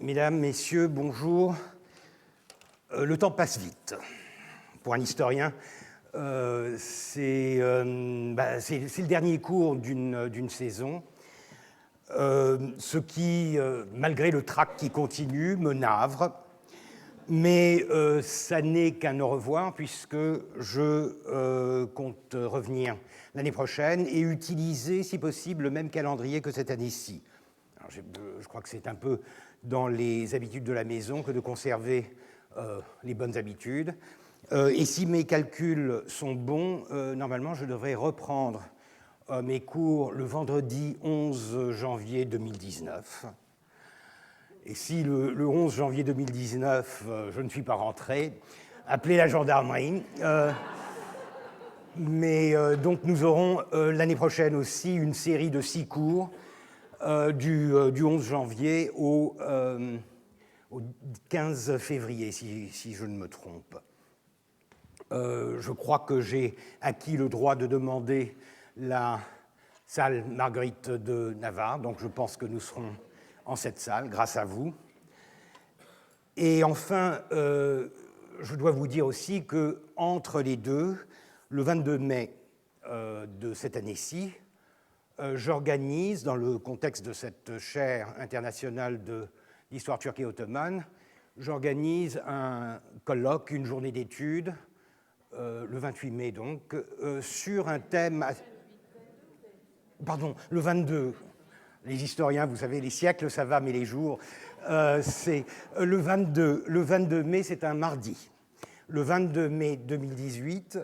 Mesdames, Messieurs, bonjour. Le temps passe vite. Pour un historien, c'est le dernier cours d'une saison, ce qui, malgré le trac qui continue, me navre. Mais ça n'est qu'un au revoir, puisque je compte revenir l'année prochaine et utiliser, si possible, le même calendrier que cette année-ci. Je crois que c'est un peu dans les habitudes de la maison que de conserver les bonnes habitudes. Et si mes calculs sont bons, normalement, je devrais reprendre mes cours le vendredi 11 janvier 2019. Et si le 11 janvier 2019, je ne suis pas rentré, appelez la gendarmerie. Donc nous aurons l'année prochaine aussi une série de 6 cours du 11 janvier au 15 février, si je ne me trompe. Je crois que j'ai acquis le droit de demander la salle Marguerite de Navarre, donc je pense que nous serons en cette salle, grâce à vous. Et enfin, je dois vous dire aussi qu'entre les deux, le 22 mai de cette année-ci, j'organise, dans le contexte de cette chaire internationale d'histoire turque et ottomane, j'organise un colloque, une journée d'études, le 28 mai donc, sur un thème... Pardon, le 22. Les historiens, vous savez, les siècles, ça va, mais les jours, c'est le 22. Le 22 mai, c'est un mardi. Le 22 mai 2018,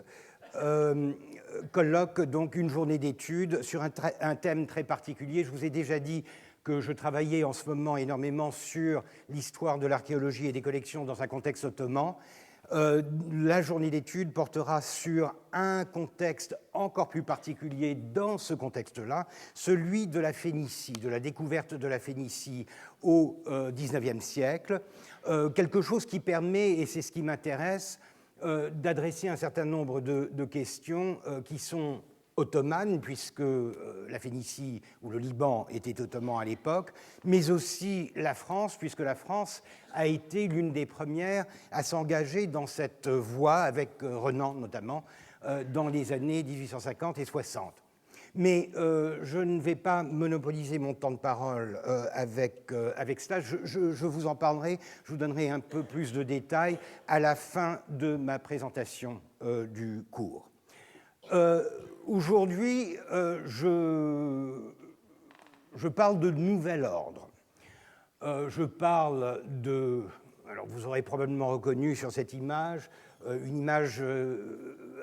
colloque donc une journée d'études sur un thème très particulier. Je vous ai déjà dit que je travaillais en ce moment énormément sur l'histoire de l'archéologie et des collections dans un contexte ottoman. La journée d'études portera sur un contexte encore plus particulier dans ce contexte-là, celui de la Phénicie, de la découverte de la Phénicie au XIXe siècle, quelque chose qui permet, et c'est ce qui m'intéresse, d'adresser un certain nombre de questions qui sont ottomanes, puisque la Phénicie ou le Liban était ottoman à l'époque, mais aussi la France, puisque la France a été l'une des premières à s'engager dans cette voie, avec Renan notamment, dans les années 1850 et 60. Mais je ne vais pas monopoliser mon temps de parole avec cela. Je vous en parlerai, je vous donnerai un peu plus de détails à la fin de ma présentation du cours. Aujourd'hui, je parle de nouvel ordre. Je parle de... Alors, vous aurez probablement reconnu sur cette image, une image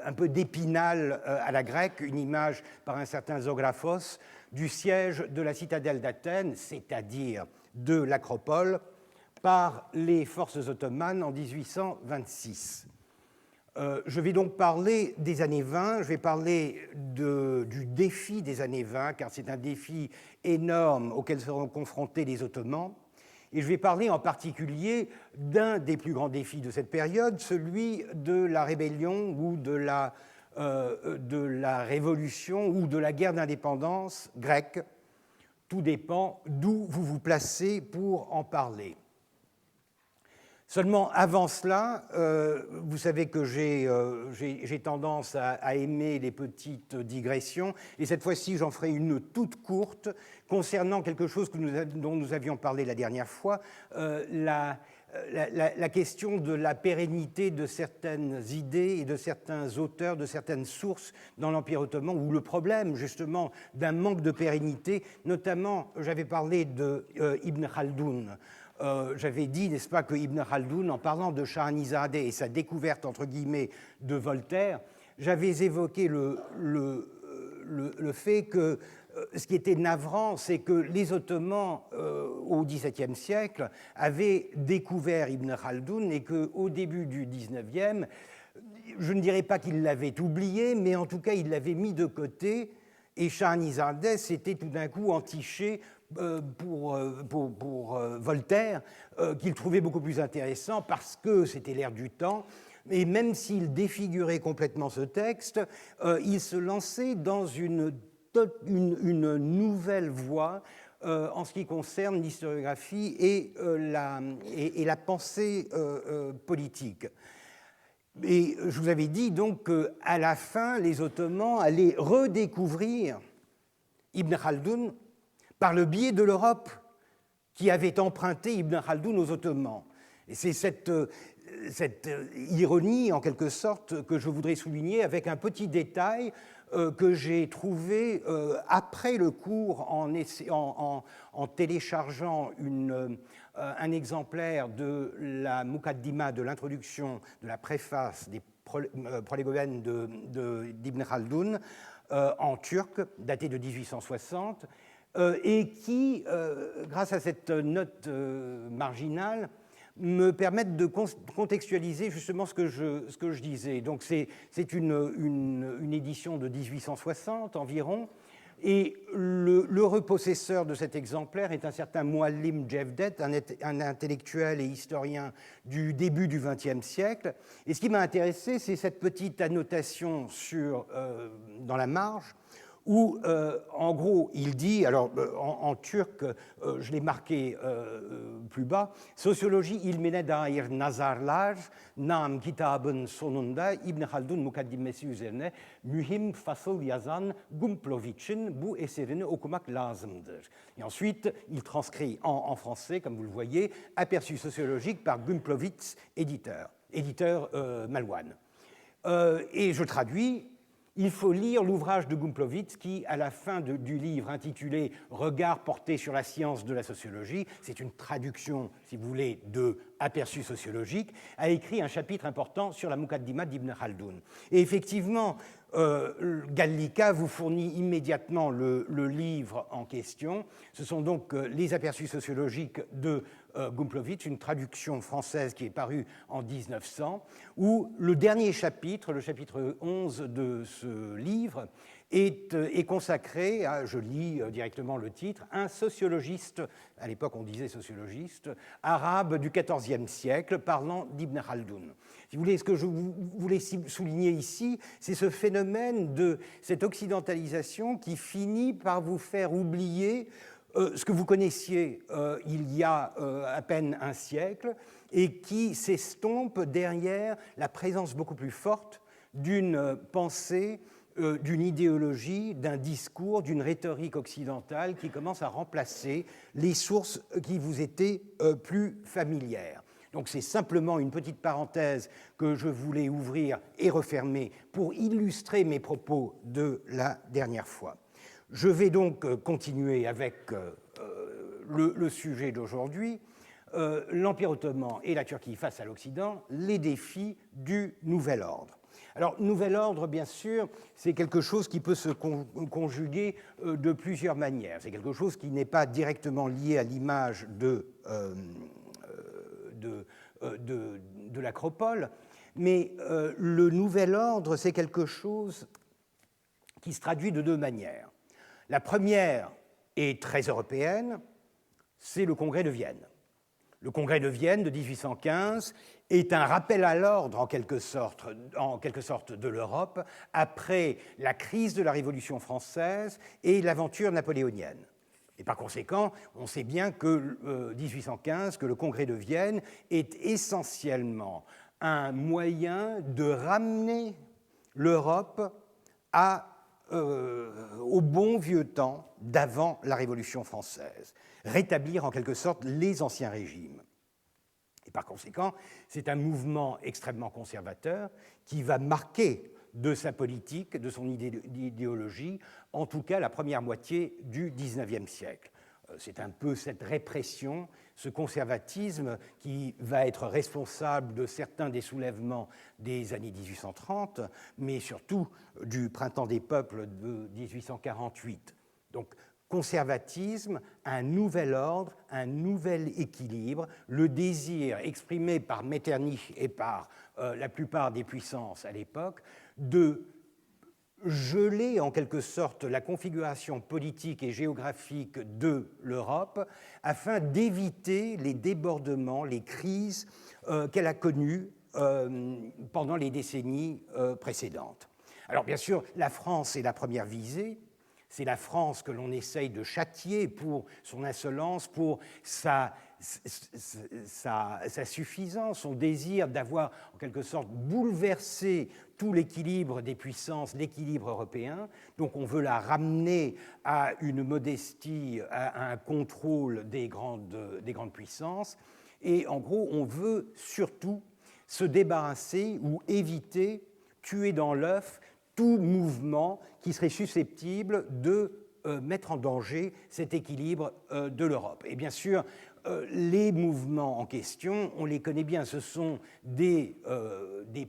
un peu d'épinal à la grecque, une image par un certain Zographos du siège de la citadelle d'Athènes, c'est-à-dire de l'Acropole, par les forces ottomanes en 1826. Je vais donc parler des années 20, je vais parler du défi des années 20, car c'est un défi énorme auquel seront confrontés les Ottomans, et je vais parler en particulier d'un des plus grands défis de cette période, celui de la rébellion ou de la révolution ou de la guerre d'indépendance grecque. Tout dépend d'où vous vous placez pour en parler. Seulement, avant cela, vous savez que j'ai tendance à aimer les petites digressions, et cette fois-ci, j'en ferai une toute courte concernant quelque chose dont nous avions parlé la dernière fois, la question de la pérennité de certaines idées et de certains auteurs, de certaines sources dans l'Empire ottoman, ou le problème, justement, d'un manque de pérennité. Notamment, j'avais parlé de Ibn Khaldoun. J'avais dit, n'est-ce pas, que Ibn Khaldoun, en parlant de Shahanizadeh et sa découverte, entre guillemets, de Voltaire, j'avais évoqué le fait que ce qui était navrant, c'est que les Ottomans, au XVIIe siècle, avaient découvert Ibn Khaldoun et qu'au début du XIXe, je ne dirais pas qu'ils l'avaient oublié, mais en tout cas, ils l'avaient mis de côté, et Shahanizadeh s'était tout d'un coup entiché pour Voltaire, qu'il trouvait beaucoup plus intéressant parce que c'était l'ère du temps. Et même s'il défigurait complètement ce texte, il se lançait dans une nouvelle voie en ce qui concerne l'historiographie et la pensée politique. Et je vous avais dit donc qu'à la fin, les Ottomans allaient redécouvrir Ibn Khaldoun par le biais de l'Europe qui avait emprunté Ibn Khaldoun aux Ottomans. Et c'est cette ironie, en quelque sorte, que je voudrais souligner avec un petit détail que j'ai trouvé après le cours en téléchargeant un exemplaire de la Muqaddima, de l'introduction, de la préface des prolégomènes d'Ibn Khaldoun en turc, daté de 1860, et qui, grâce à cette note marginale, me permettent de contextualiser justement ce que je disais. Donc c'est une édition de 1860 environ, et le repossesseur de cet exemplaire est un certain Muallim Jevdet, un intellectuel et historien du début du XXe siècle. Et ce qui m'a intéressé, c'est cette petite annotation dans la marge, où, en gros, il dit, alors en turc, je l'ai marqué plus bas, sociologie ilmine dair nazarlar, nam kitabın sonunda İbn Haldun mukaddimesi üzerine mühim fasıl yazan Gumplovitch'in bu eserini okumak lazımdır. Et ensuite, il transcrit en français, comme vous le voyez, aperçu sociologique par Gumplovitch, éditeur Malouane. Et je traduis. Il faut lire l'ouvrage de Gumplovitch qui, à la fin du livre intitulé « Regard porté sur la science de la sociologie », c'est une traduction, si vous voulez, de « Aperçu sociologique », a écrit un chapitre important sur la Muqaddima d'Ibn Khaldoun. Et effectivement, Gallica vous fournit immédiatement le livre en question. Ce sont donc les aperçus sociologiques de Gumplovitch, une traduction française qui est parue en 1900, où le dernier chapitre, le chapitre 11 de ce livre, est consacré à, je lis directement le titre, un sociologiste, à l'époque on disait sociologiste, arabe du XIVe siècle, parlant d'Ibn Khaldoun. Si vous voulez, ce que je voulais souligner ici, c'est ce phénomène de cette occidentalisation qui finit par vous faire oublier ce que vous connaissiez il y a à peine un siècle et qui s'estompe derrière la présence beaucoup plus forte d'une pensée, d'une idéologie, d'un discours, d'une rhétorique occidentale qui commence à remplacer les sources qui vous étaient plus familières. Donc c'est simplement une petite parenthèse que je voulais ouvrir et refermer pour illustrer mes propos de la dernière fois. Je vais donc continuer avec le sujet d'aujourd'hui, l'Empire ottoman et la Turquie face à l'Occident, les défis du nouvel ordre. Alors, nouvel ordre, bien sûr, c'est quelque chose qui peut se conjuguer de plusieurs manières. C'est quelque chose qui n'est pas directement lié à l'image de l'acropole, mais le nouvel ordre, c'est quelque chose qui se traduit de deux manières. La première est très européenne, c'est le Congrès de Vienne. Le Congrès de Vienne de 1815 est un rappel à l'ordre, en quelque sorte de l'Europe, après la crise de la Révolution française et l'aventure napoléonienne. Et par conséquent, on sait bien que 1815, que le Congrès de Vienne est essentiellement un moyen de ramener l'Europe au bon vieux temps d'avant la Révolution française, rétablir en quelque sorte les anciens régimes. Et par conséquent, c'est un mouvement extrêmement conservateur qui va marquer de sa politique, de son idéologie, en tout cas la première moitié du XIXe siècle. C'est un peu cette répression, ce conservatisme qui va être responsable de certains des soulèvements des années 1830, mais surtout du printemps des peuples de 1848. Donc, conservatisme, un nouvel ordre, un nouvel équilibre, le désir exprimé par Metternich et par la plupart des puissances à l'époque de geler en quelque sorte la configuration politique et géographique de l'Europe afin d'éviter les débordements, les crises qu'elle a connues pendant les décennies précédentes. Alors bien sûr, la France est la première visée, C'est la France que l'on essaye de châtier pour son insolence, pour sa suffisance, son désir d'avoir en quelque sorte bouleversé tout l'équilibre des puissances, l'équilibre européen. Donc on veut la ramener à une modestie, à un contrôle des grandes puissances. Et en gros, on veut surtout se débarrasser ou éviter, tuer dans l'œuf, tout mouvement qui serait susceptible de mettre en danger cet équilibre de l'Europe. Et bien sûr, les mouvements en question, on les connaît bien, ce sont des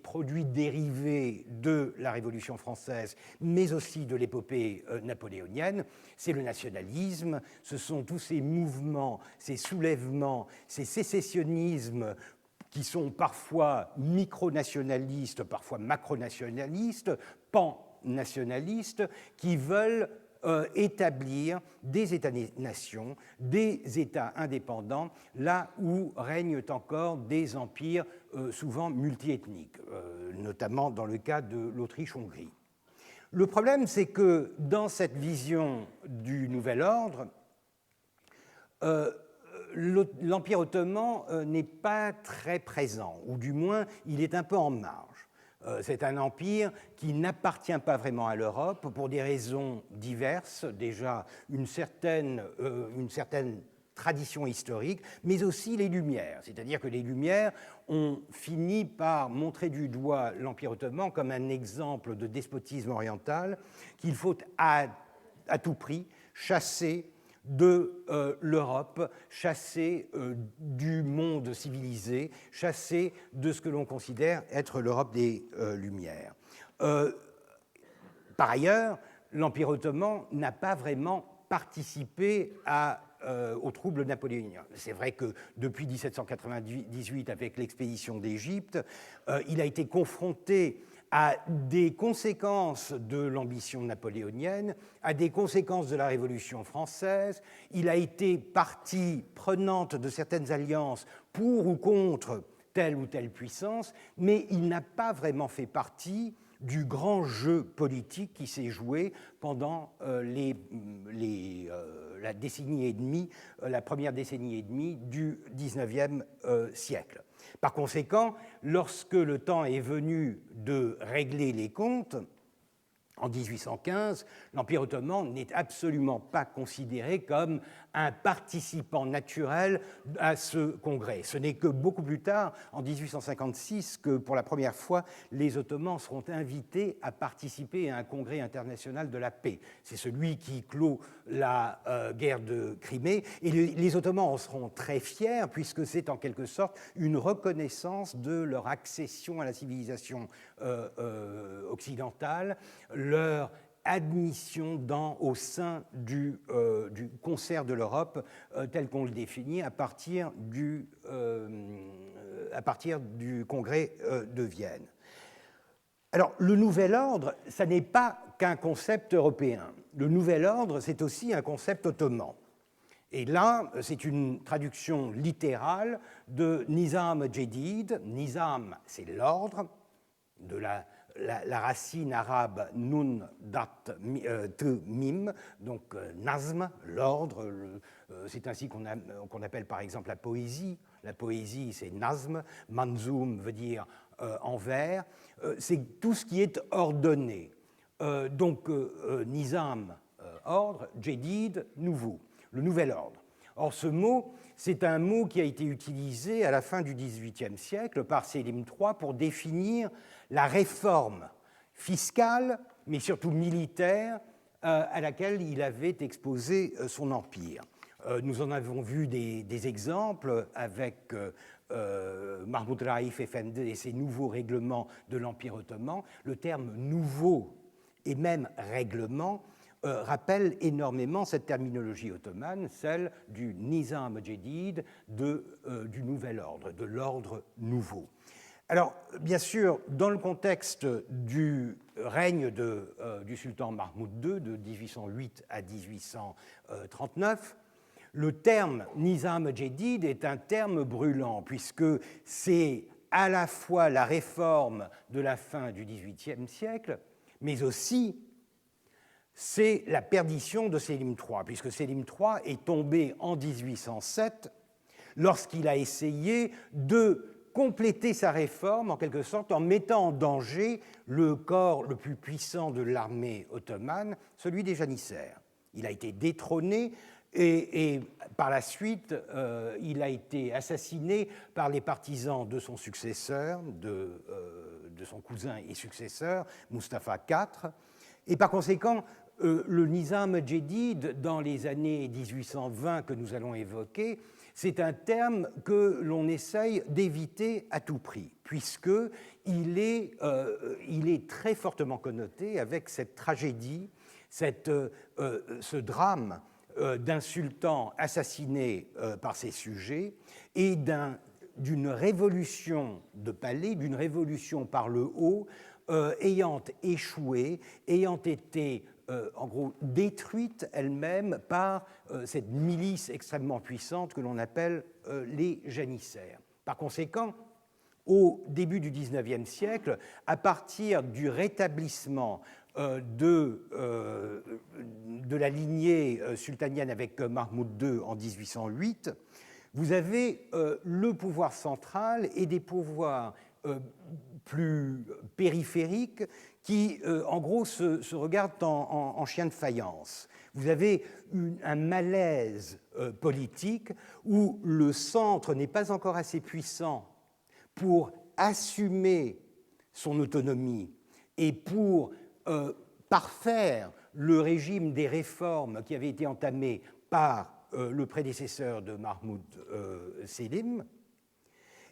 produits dérivés de la Révolution française, mais aussi de l'épopée napoléonienne. C'est le nationalisme, ce sont tous ces mouvements, ces soulèvements, ces sécessionnismes qui sont parfois micronationalistes, parfois macronationalistes, pan-nationalistes, qui veulent établir des États-nations, des États indépendants, là où règnent encore des empires souvent multiethniques, notamment dans le cas de l'Autriche-Hongrie. Le problème, c'est que dans cette vision du nouvel ordre, l'Empire ottoman n'est pas très présent, ou du moins il est un peu en marge. C'est un empire qui n'appartient pas vraiment à l'Europe pour des raisons diverses, déjà une certaine tradition historique, mais aussi les Lumières. C'est-à-dire que les Lumières ont fini par montrer du doigt l'Empire ottoman comme un exemple de despotisme oriental qu'il faut à tout prix chasser de l'Europe, chassée du monde civilisé, chassée de ce que l'on considère être l'Europe des Lumières. Par ailleurs, l'Empire ottoman n'a pas vraiment participé aux troubles napoléoniens. C'est vrai que depuis 1798, avec l'expédition d'Égypte, il a été confronté à des conséquences de l'ambition napoléonienne, à des conséquences de la Révolution française. Il a été partie prenante de certaines alliances pour ou contre telle ou telle puissance, mais il n'a pas vraiment fait partie du grand jeu politique qui s'est joué pendant la décennie et demie, la première décennie et demie du XIXe siècle. Par conséquent, lorsque le temps est venu de régler les comptes, en 1815, l'Empire ottoman n'est absolument pas considéré comme un participant naturel à ce congrès. Ce n'est que beaucoup plus tard, en 1856, que pour la première fois, les Ottomans seront invités à participer à un congrès international de la paix. C'est celui qui clôt la guerre de Crimée. Et les Ottomans en seront très fiers, puisque c'est en quelque sorte une reconnaissance de leur accession à la civilisation occidentale, leur admission au sein du concert de l'Europe tel qu'on le définit à partir du congrès de Vienne. Alors, le nouvel ordre, ça n'est pas qu'un concept européen. Le nouvel ordre, c'est aussi un concept ottoman. Et là, c'est une traduction littérale de Nizam Jedid. Nizam, c'est l'ordre, de la racine arabe nun dat te mim, donc nazm, l'ordre. C'est ainsi qu'on appelle par exemple la poésie. La poésie, c'est nazm. Manzoum veut dire en vers. C'est tout ce qui est ordonné. Donc nizam, ordre, jedid, nouveau, le nouvel ordre. Or, ce mot, c'est un mot qui a été utilisé à la fin du XVIIIe siècle par Sélim III pour définir la réforme fiscale, mais surtout militaire, à laquelle il avait exposé son empire. Nous en avons vu des exemples avec Mahmoud Raif Effendi et ses nouveaux règlements de l'Empire ottoman. Le terme « nouveau » et même « règlement » rappelle énormément cette terminologie ottomane, celle du Nizam Jedid, du nouvel ordre, de l'ordre nouveau. Alors, bien sûr, dans le contexte du règne du sultan Mahmoud II de 1808 à 1839, le terme Nizam Jedid est un terme brûlant, puisque c'est à la fois la réforme de la fin du XVIIIe siècle, mais aussi c'est la perdition de Sélim III, puisque Sélim III est tombé en 1807 lorsqu'il a essayé de compléter sa réforme, en quelque sorte, en mettant en danger le corps le plus puissant de l'armée ottomane, celui des janissaires. Il a été détrôné et par la suite, il a été assassiné par les partisans de son successeur, de son cousin et successeur, Mustapha IV. Et par conséquent, le Nizam Djedid, dans les années 1820 que nous allons évoquer, c'est un terme que l'on essaye d'éviter à tout prix, puisqu'il est très fortement connoté avec cette tragédie, ce drame d'un sultan assassiné par ses sujets et d'une révolution de palais, d'une révolution par le haut, ayant échoué, ayant été en gros détruite elle-même par cette milice extrêmement puissante que l'on appelle les janissaires. Par conséquent, au début du XIXe siècle, à partir du rétablissement de la lignée sultanienne avec Mahmoud II en 1808, vous avez le pouvoir central et des pouvoirs plus périphériques qui, en gros, se regardent en chien de faïence. Vous avez un malaise politique où le centre n'est pas encore assez puissant pour assumer son autonomie et pour parfaire le régime des réformes qui avait été entamé par le prédécesseur de Mahmoud Sélim.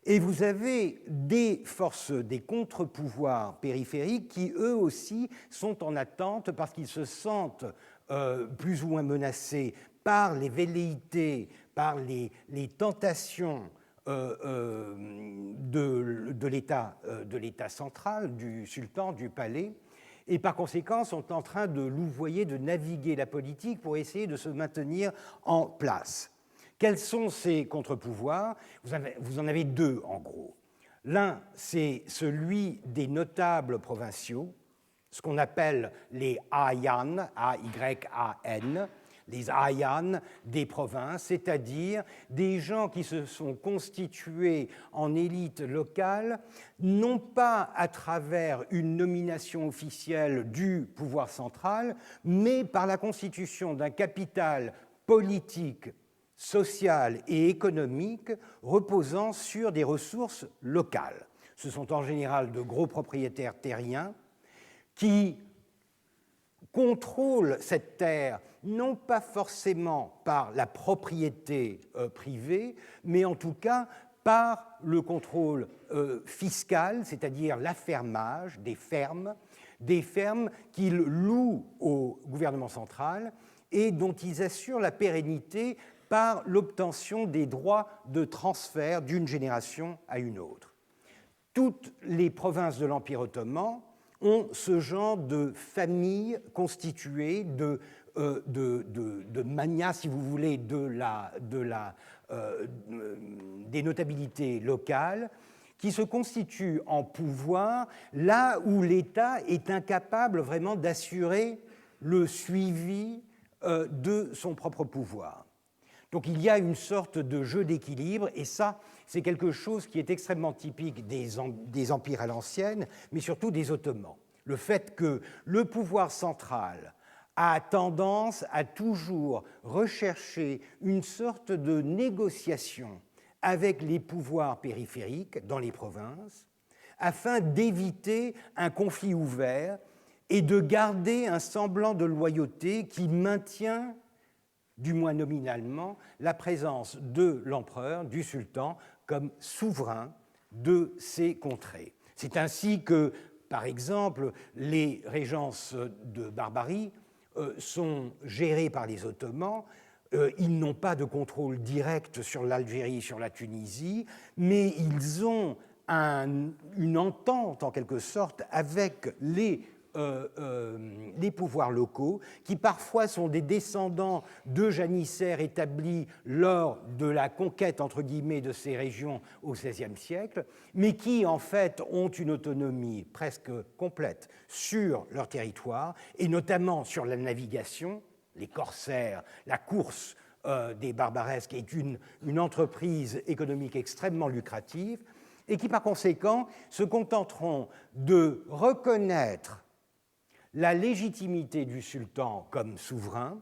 Et vous avez des forces, des contre-pouvoirs périphériques qui, eux aussi, sont en attente parce qu'ils se sentent plus ou moins menacés par les velléités, par les tentations de l'État central, du sultan, du palais, et par conséquent sont en train de louvoyer, de naviguer la politique pour essayer de se maintenir en place. Quels sont ces contre-pouvoirs ? Vous en avez deux, en gros. L'un, c'est celui des notables provinciaux, ce qu'on appelle les Ayan, A-Y-A-N, les Ayan des provinces, c'est-à-dire des gens qui se sont constitués en élite locale, non pas à travers une nomination officielle du pouvoir central, mais par la constitution d'un capital politique, social et économique reposant sur des ressources locales. Ce sont en général de gros propriétaires terriens qui contrôlent cette terre non pas forcément par la propriété privée, mais en tout cas par le contrôle fiscal, c'est-à-dire l'affermage des fermes qu'ils louent au gouvernement central et dont ils assurent la pérennité par l'obtention des droits de transfert d'une génération à une autre. Toutes les provinces de l'Empire ottoman ont ce genre de famille constituée de magnats, si vous voulez, des notabilités locales qui se constituent en pouvoir là où l'État est incapable vraiment d'assurer le suivi de son propre pouvoir. Donc il y a une sorte de jeu d'équilibre, et ça, c'est quelque chose qui est extrêmement typique des empires à l'ancienne, mais surtout des Ottomans. Le fait que le pouvoir central a tendance à toujours rechercher une sorte de négociation avec les pouvoirs périphériques dans les provinces, afin d'éviter un conflit ouvert et de garder un semblant de loyauté qui maintient, du moins nominalement, la présence de l'empereur, du sultan, comme souverain de ces contrées. C'est ainsi que, par exemple, les régences de Barbarie sont gérées par les Ottomans. Ils n'ont pas de contrôle direct sur l'Algérie, sur la Tunisie, mais ils ont une entente, en quelque sorte, avec les les pouvoirs locaux, qui parfois sont des descendants de janissaires établis lors de la conquête, entre guillemets, de ces régions au XVIe siècle, mais qui, en fait, ont une autonomie presque complète sur leur territoire, et notamment sur la navigation, les corsaires, la course des barbaresques est une entreprise économique extrêmement lucrative, et qui, par conséquent, se contenteront de reconnaître la légitimité du sultan comme souverain,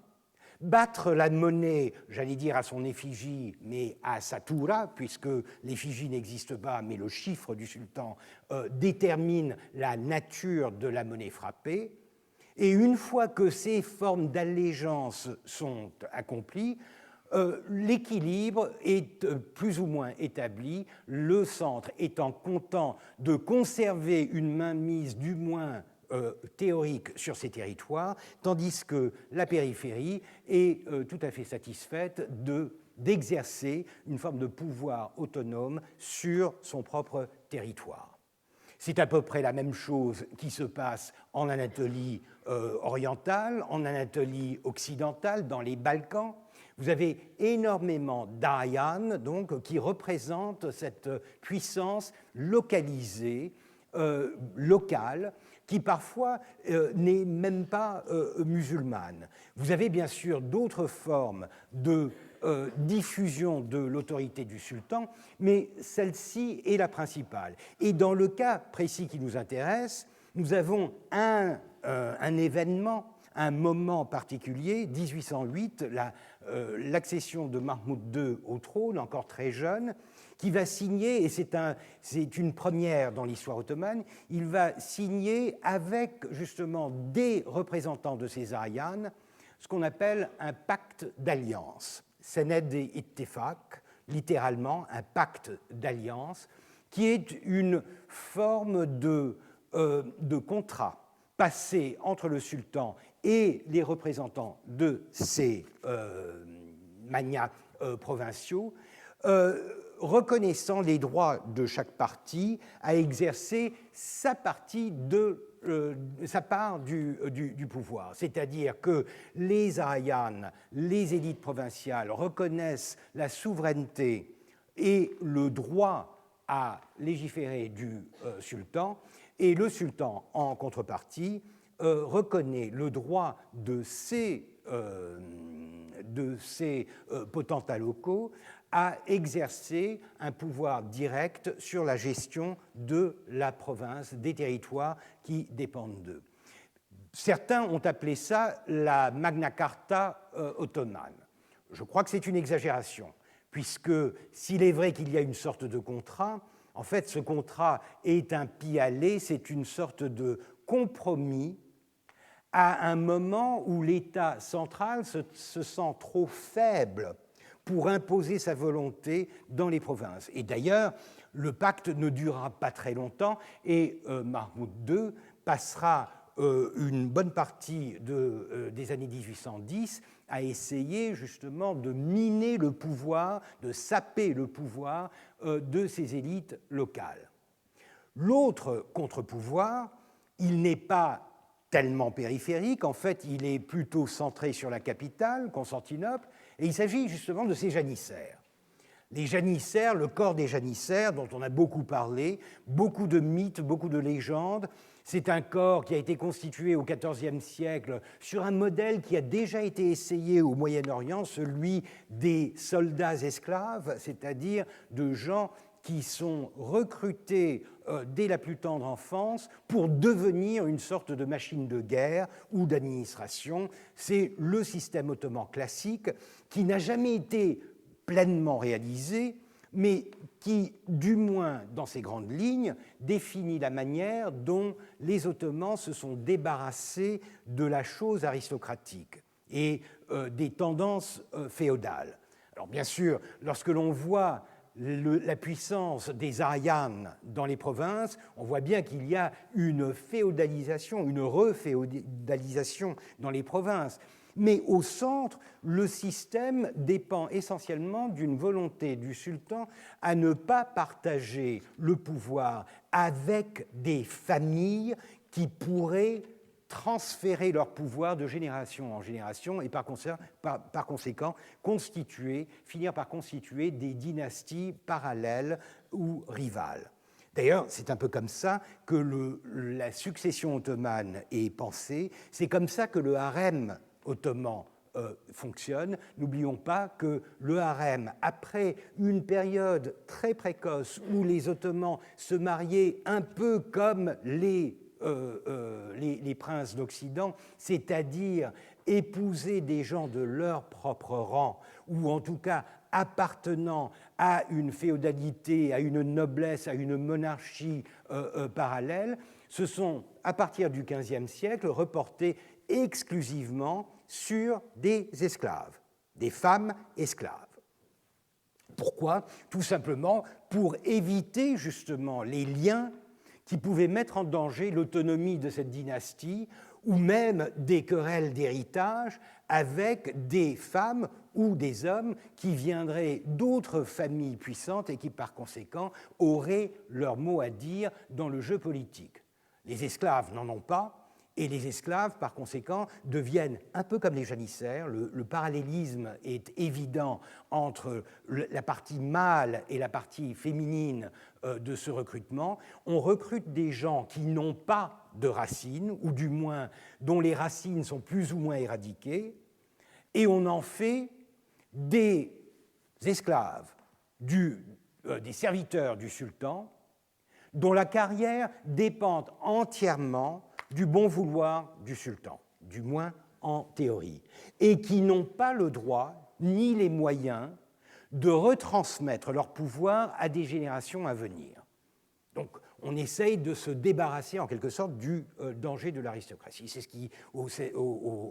battre la monnaie, j'allais dire à son effigie, mais à sa toura, puisque l'effigie n'existe pas, mais le chiffre du sultan détermine la nature de la monnaie frappée. Et une fois que ces formes d'allégeance sont accomplies, l'équilibre est plus ou moins établi, le centre étant content de conserver une mainmise du moins théorique sur ces territoires, tandis que la périphérie est tout à fait satisfaite d'exercer une forme de pouvoir autonome sur son propre territoire. C'est à peu près la même chose qui se passe en Anatolie orientale, en Anatolie occidentale, dans les Balkans. Vous avez énormément d'Aryan, donc, qui représentent cette puissance localisée, locale, qui parfois n'est même pas musulmane. Vous avez bien sûr d'autres formes de diffusion de l'autorité du sultan, mais celle-ci est la principale. Et dans le cas précis qui nous intéresse, nous avons un événement, un moment particulier, 1808, l'accession de Mahmoud II au trône, encore très jeune, qui va signer, et c'est une première dans l'histoire ottomane, il va signer avec justement des représentants de ces Aryanes ce qu'on appelle un pacte d'alliance, Sened-e-Ittifaq, littéralement un pacte d'alliance, qui est une forme de contrat passé entre le sultan et les représentants de ces magnats provinciaux, reconnaissant les droits de chaque partie à exercer sa part du pouvoir. C'est-à-dire que les Aryanes, les élites provinciales reconnaissent la souveraineté et le droit à légiférer du sultan, et le sultan, en contrepartie, reconnaît le droit de ces potentats locaux à exercer un pouvoir direct sur la gestion de la province, des territoires qui dépendent d'eux. Certains ont appelé ça la Magna Carta ottomane. Je crois que c'est une exagération, puisque s'il est vrai qu'il y a une sorte de contrat, en fait, ce contrat est un pis-aller, c'est une sorte de compromis à un moment où l'État central se sent trop faible pour imposer sa volonté dans les provinces. Et d'ailleurs, le pacte ne durera pas très longtemps et Mahmoud II passera une bonne partie des années 1810 à essayer justement de miner le pouvoir, de saper le pouvoir de ces élites locales. L'autre contre-pouvoir, il n'est pas tellement périphérique, en fait il est plutôt centré sur la capitale, Constantinople, et il s'agit justement de ces janissaires. Les janissaires, le corps des janissaires, dont on a beaucoup parlé, beaucoup de mythes, beaucoup de légendes, c'est un corps qui a été constitué au XIVe siècle sur un modèle qui a déjà été essayé au Moyen-Orient, celui des soldats esclaves, c'est-à-dire de gens qui sont recrutés dès la plus tendre enfance pour devenir une sorte de machine de guerre ou d'administration. C'est le système ottoman classique qui n'a jamais été pleinement réalisé, mais qui, du moins dans ses grandes lignes, définit la manière dont les Ottomans se sont débarrassés de la chose aristocratique et des tendances féodales. Alors bien sûr, lorsque l'on voit la puissance des Aryanes dans les provinces, on voit bien qu'il y a une féodalisation, une reféodalisation dans les provinces. Mais au centre, le système dépend essentiellement d'une volonté du sultan à ne pas partager le pouvoir avec des familles qui pourraient transférer leur pouvoir de génération en génération et par conséquent finir par constituer des dynasties parallèles ou rivales. D'ailleurs, c'est un peu comme ça que la succession ottomane est pensée, c'est comme ça que le harem ottoman fonctionne. N'oublions pas que le harem, après une période très précoce où les Ottomans se mariaient un peu comme les princes d'Occident, c'est-à-dire épouser des gens de leur propre rang, ou en tout cas appartenant à une féodalité, à une noblesse, à une monarchie parallèle, se sont, à partir du XVe siècle, reportés exclusivement sur des esclaves, des femmes esclaves. Pourquoi? Tout simplement pour éviter justement les liens qui pouvaient mettre en danger l'autonomie de cette dynastie ou même des querelles d'héritage avec des femmes ou des hommes qui viendraient d'autres familles puissantes et qui par conséquent auraient leur mot à dire dans le jeu politique. Les esclaves n'en ont pas, et les esclaves, par conséquent, deviennent un peu comme les janissaires. Le parallélisme est évident entre la partie mâle et la partie féminine de ce recrutement. On recrute des gens qui n'ont pas de racines, ou du moins dont les racines sont plus ou moins éradiquées, et on en fait des esclaves, des serviteurs du sultan, dont la carrière dépend entièrement du bon vouloir du sultan, du moins en théorie, et qui n'ont pas le droit ni les moyens de retransmettre leur pouvoir à des générations à venir. Donc, on essaye de se débarrasser en quelque sorte du danger de l'aristocratie. C'est ce qui, au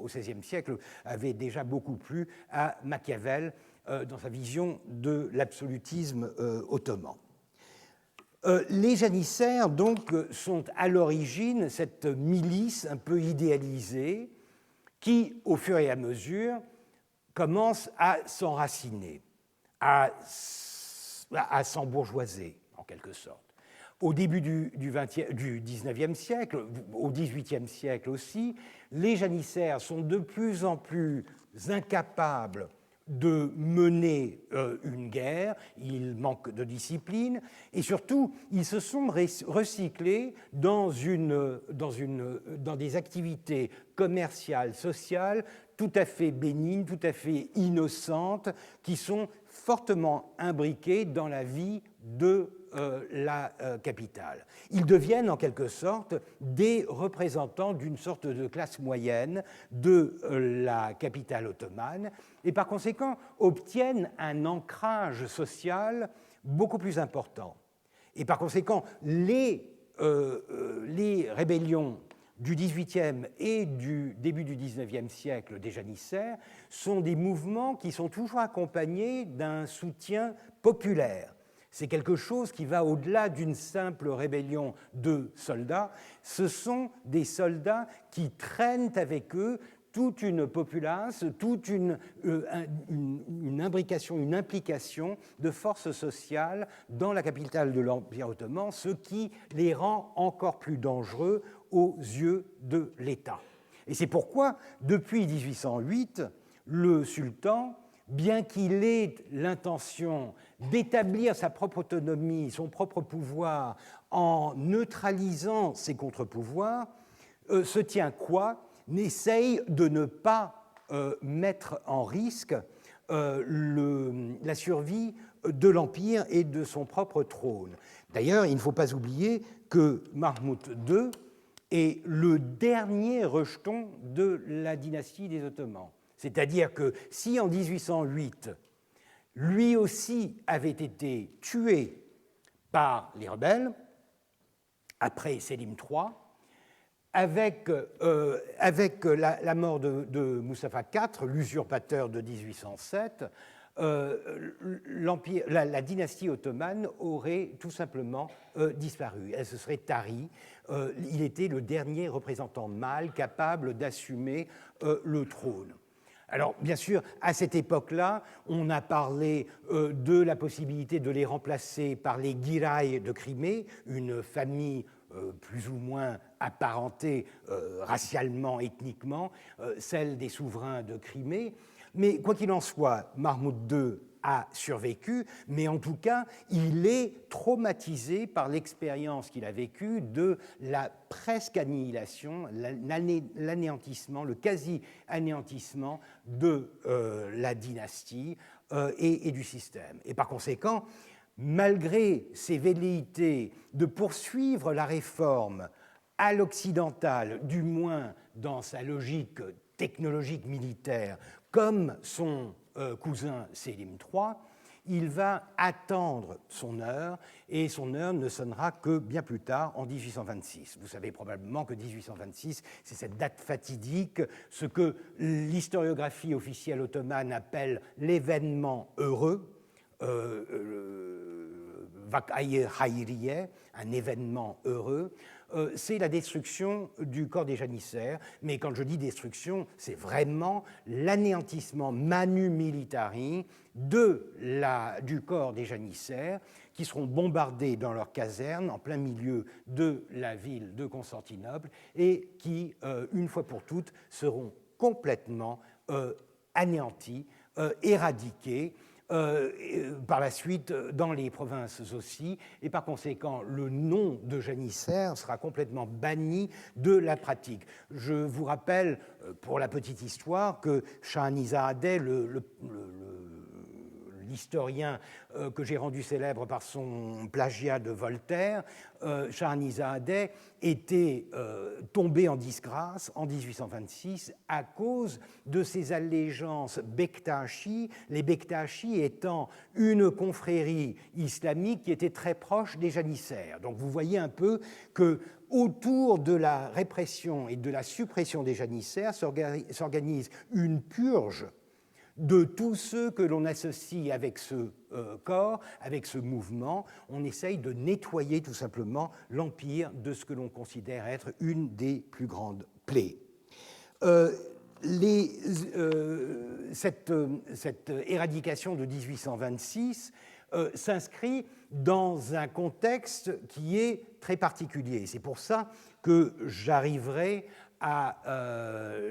XVIe siècle, avait déjà beaucoup plu à Machiavel dans sa vision de l'absolutisme ottoman. Les janissaires, donc, sont à l'origine cette milice un peu idéalisée qui, au fur et à mesure, commence à s'enraciner, à s'embourgeoiser, en quelque sorte. Au début du XIXe siècle, au XVIIIe siècle aussi, les janissaires sont de plus en plus incapables de mener une guerre, ils manquent de discipline, et surtout, ils se sont recyclés dans des activités commerciales, sociales, tout à fait bénignes, tout à fait innocentes, qui sont fortement imbriquées dans la vie de la capitale. Ils deviennent en quelque sorte des représentants d'une sorte de classe moyenne de la capitale ottomane et par conséquent obtiennent un ancrage social beaucoup plus important. Et par conséquent, les rébellions du XVIIIe et du début du XIXe siècle des janissaires sont des mouvements qui sont toujours accompagnés d'un soutien populaire. C'est quelque chose qui va au-delà d'une simple rébellion de soldats. Ce sont des soldats qui traînent avec eux toute une populace, toute une imbrication, une implication de forces sociales dans la capitale de l'Empire ottoman, ce qui les rend encore plus dangereux aux yeux de l'État. Et c'est pourquoi, depuis 1808, le sultan, bien qu'il ait l'intention d'établir sa propre autonomie, son propre pouvoir, en neutralisant ses contre-pouvoirs, se tient quoi? N'essaye de ne pas mettre en risque la survie de l'Empire et de son propre trône. D'ailleurs, il ne faut pas oublier que Mahmoud II est le dernier rejeton de la dynastie des Ottomans. C'est-à-dire que si en 1808, lui aussi avait été tué par les rebelles, après Sélim III, avec la mort de Mustapha IV, l'usurpateur de 1807, la dynastie ottomane aurait tout simplement disparu. Elle se serait tarie. Il était le dernier représentant mâle capable d'assumer le trône. Alors, bien sûr, à cette époque-là, on a parlé de la possibilité de les remplacer par les Giray de Crimée, une famille plus ou moins apparentée racialement, ethniquement, celle des souverains de Crimée. Mais quoi qu'il en soit, Mahmoud II a survécu, mais en tout cas, il est traumatisé par l'expérience qu'il a vécue de la presque annihilation, l'anéantissement, le quasi-anéantissement de la dynastie et du système. Et par conséquent, malgré ses velléités de poursuivre la réforme à l'occidental, du moins dans sa logique technologique militaire, comme son cousin Sélim III, il va attendre son heure, et son heure ne sonnera que bien plus tard, en 1826. Vous savez probablement que 1826, c'est cette date fatidique, ce que l'historiographie officielle ottomane appelle l'événement heureux, Vakayir Hayriye, un événement heureux, c'est la destruction du corps des janissaires, mais quand je dis destruction, c'est vraiment l'anéantissement manu militari du corps des janissaires qui seront bombardés dans leurs casernes en plein milieu de la ville de Constantinople et qui, une fois pour toutes, seront complètement anéantis, éradiqués, par la suite dans les provinces aussi, et par conséquent le nom de janissaire sera complètement banni de la pratique. Je vous rappelle, pour la petite histoire, que Shahanizadeh, l'historien que j'ai rendu célèbre par son plagiat de Voltaire, Shahanizadeh était tombé en disgrâce en 1826 à cause de ses allégeances Bektashi, les Bektashi étant une confrérie islamique qui était très proche des janissaires. Donc vous voyez un peu que autour de la répression et de la suppression des janissaires s'organise une purge de tous ceux que l'on associe avec ce corps, avec ce mouvement. On essaye de nettoyer tout simplement l'empire de ce que l'on considère être une des plus grandes plaies. Cette éradication de 1826 s'inscrit dans un contexte qui est très particulier. C'est pour ça que j'arriverai à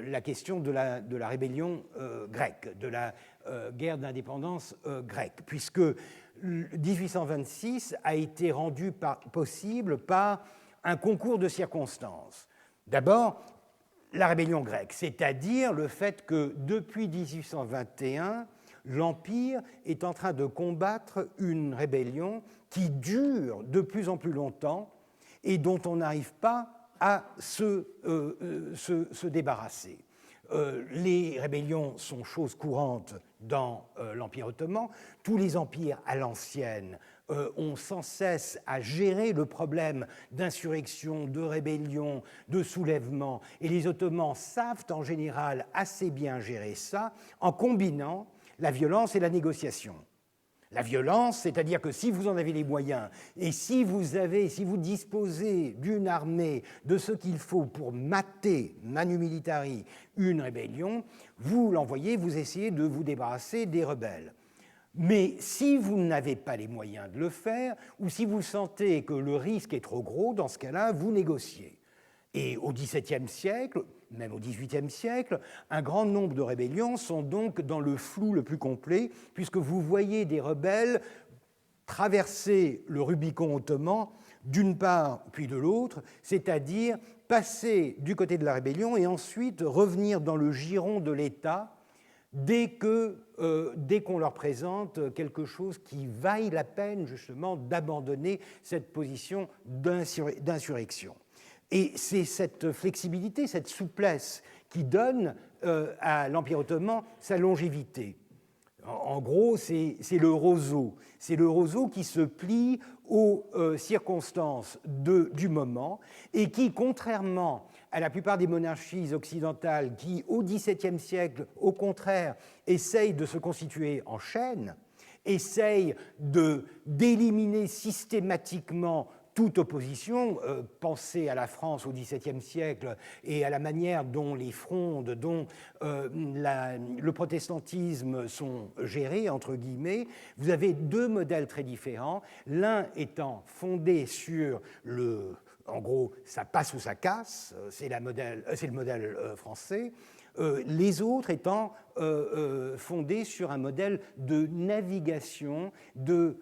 la question de la rébellion grecque, de la guerre d'indépendance grecque, puisque 1826 a été rendu possible par un concours de circonstances. D'abord, la rébellion grecque, c'est-à-dire le fait que depuis 1821, l'Empire est en train de combattre une rébellion qui dure de plus en plus longtemps et dont on n'arrive pas à se débarrasser. Les rébellions sont chose courante dans l'Empire ottoman. Tous les empires à l'ancienne ont sans cesse à gérer le problème d'insurrection, de rébellion, de soulèvement. Et les Ottomans savent en général assez bien gérer ça en combinant la violence et la négociation. La violence, c'est-à-dire que si vous en avez les moyens et si vous disposez d'une armée, de ce qu'il faut pour mater, manu militari, une rébellion, vous l'envoyez, vous essayez de vous débarrasser des rebelles. Mais si vous n'avez pas les moyens de le faire, ou si vous sentez que le risque est trop gros, dans ce cas-là, vous négociez. Et au XVIIe siècle, même au XVIIIe siècle, un grand nombre de rébellions sont donc dans le flou le plus complet, puisque vous voyez des rebelles traverser le Rubicon ottoman d'une part puis de l'autre, c'est-à-dire passer du côté de la rébellion et ensuite revenir dans le giron de l'État dès qu'on leur présente quelque chose qui vaille la peine justement d'abandonner cette position d'insurrection. Et c'est cette flexibilité, cette souplesse qui donne à l'Empire ottoman sa longévité. En gros, c'est le roseau. C'est le roseau qui se plie aux circonstances du moment et qui, contrairement à la plupart des monarchies occidentales qui, au XVIIe siècle, au contraire, essayent de se constituer en chaîne, essayent d'éliminer systématiquement toute opposition. Pensez à la France au XVIIe siècle et à la manière dont les frondes, dont le protestantisme sont gérés, entre guillemets. Vous avez deux modèles très différents, l'un étant fondé sur en gros, ça passe ou ça casse, c'est le modèle français, les autres étant fondés sur un modèle de navigation, de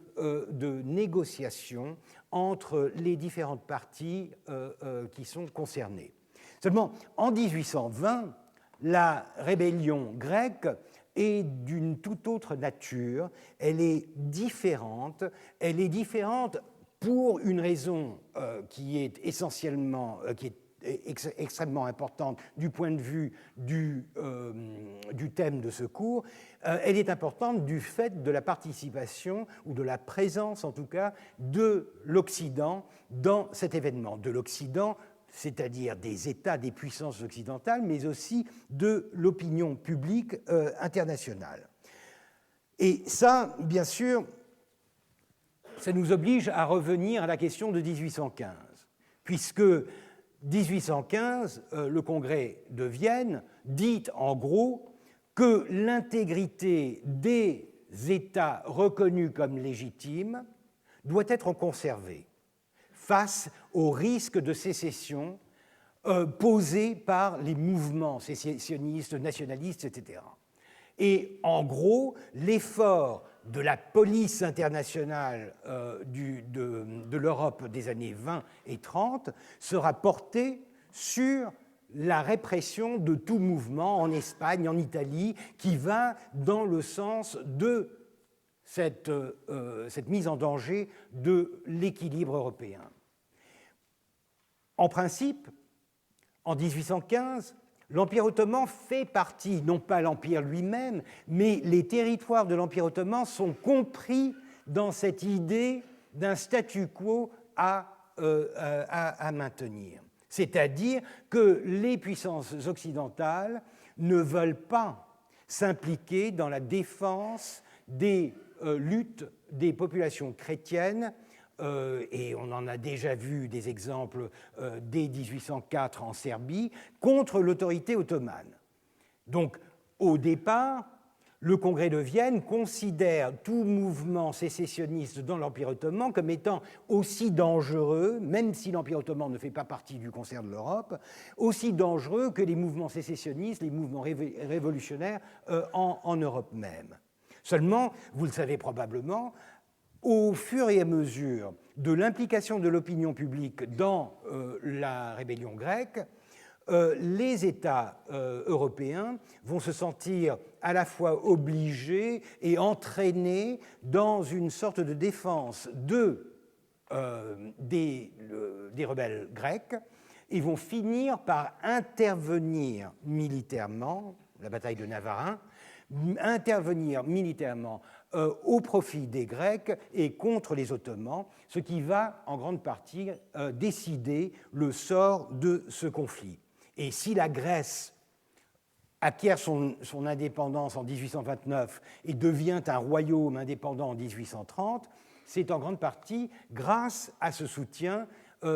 négociation entre les différentes parties qui sont concernées. Seulement, en 1820, la rébellion grecque est d'une toute autre nature, elle est différente pour une raison qui est essentiellement, qui est extrêmement importante du point de vue du thème de ce cours. Elle est importante du fait de la participation, ou de la présence en tout cas, de l'Occident dans cet événement. De l'Occident, c'est-à-dire des États, des puissances occidentales, mais aussi de l'opinion publique internationale. Et ça, bien sûr, ça nous oblige à revenir à la question de 1815, puisque 1815, le Congrès de Vienne dit en gros que l'intégrité des États reconnus comme légitimes doit être conservée face au risque de sécession posé par les mouvements sécessionnistes, nationalistes, etc. Et en gros, l'effort de la police internationale de l'Europe des années 20 et 30 sera porté sur la répression de tout mouvement en Espagne, en Italie, qui va dans le sens de cette mise en danger de l'équilibre européen. En principe, en 1815, l'Empire ottoman fait partie, non pas l'Empire lui-même, mais les territoires de l'Empire ottoman sont compris dans cette idée d'un statu quo à maintenir. C'est-à-dire que les puissances occidentales ne veulent pas s'impliquer dans la défense des luttes des populations chrétiennes, et on en a déjà vu des exemples dès 1804 en Serbie, contre l'autorité ottomane. Donc, au départ, le Congrès de Vienne considère tout mouvement sécessionniste dans l'Empire ottoman comme étant aussi dangereux, même si l'Empire ottoman ne fait pas partie du concert de l'Europe, aussi dangereux que les mouvements sécessionnistes, les mouvements révolutionnaires en Europe même. Seulement, vous le savez probablement, au fur et à mesure de l'implication de l'opinion publique dans la rébellion grecque, les États européens vont se sentir à la fois obligés et entraînés dans une sorte de défense des rebelles grecs et vont finir par intervenir militairement, la bataille de Navarin, intervenir militairement au profit des Grecs et contre les Ottomans, ce qui va en grande partie décider le sort de ce conflit. Et si la Grèce acquiert son indépendance en 1829 et devient un royaume indépendant en 1830, c'est en grande partie grâce à ce soutien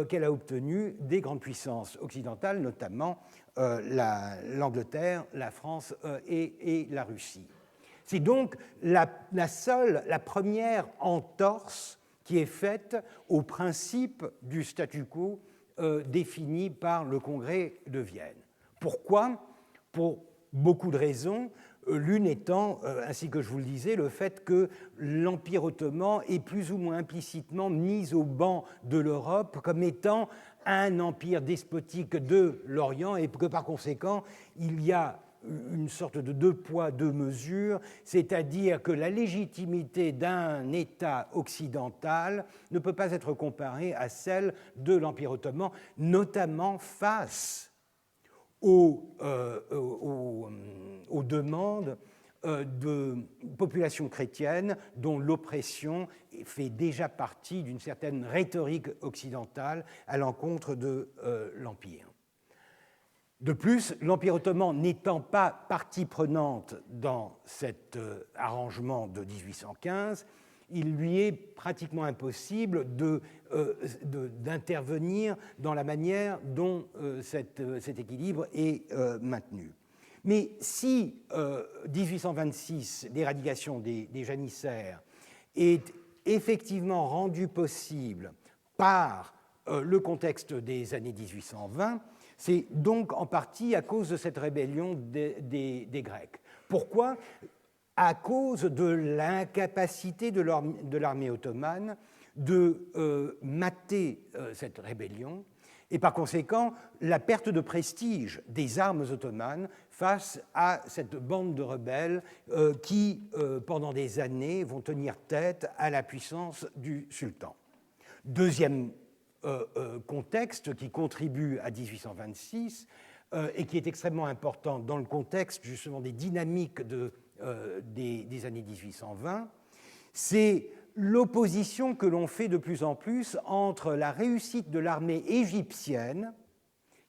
qu'elle a obtenu des grandes puissances occidentales, notamment l'Angleterre, la France et la Russie. C'est donc la première entorse qui est faite au principe du statu quo défini par le Congrès de Vienne. Pourquoi ? Pour beaucoup de raisons, l'une étant, ainsi que je vous le disais, le fait que l'Empire ottoman est plus ou moins implicitement mis au banc de l'Europe comme étant un empire despotique de l'Orient et que par conséquent, il y a une sorte de deux poids, deux mesures, c'est-à-dire que la légitimité d'un État occidental ne peut pas être comparée à celle de l'Empire ottoman, notamment face aux demandes de populations chrétiennes dont l'oppression fait déjà partie d'une certaine rhétorique occidentale à l'encontre de l'Empire. De plus, l'Empire ottoman n'étant pas partie prenante dans cet arrangement de 1815, il lui est pratiquement impossible d'intervenir dans la manière dont cet équilibre est maintenu. Mais si 1826, l'éradication des janissaires, est effectivement rendue possible par le contexte des années 1820, c'est donc en partie à cause de cette rébellion des Grecs. Pourquoi? À cause de l'incapacité de l'armée ottomane de mater cette rébellion, et par conséquent la perte de prestige des armes ottomanes face à cette bande de rebelles qui, pendant des années, vont tenir tête à la puissance du sultan. Deuxième contexte qui contribue à 1826 et qui est extrêmement important dans le contexte justement des dynamiques des années 1820, c'est l'opposition que l'on fait de plus en plus entre la réussite de l'armée égyptienne,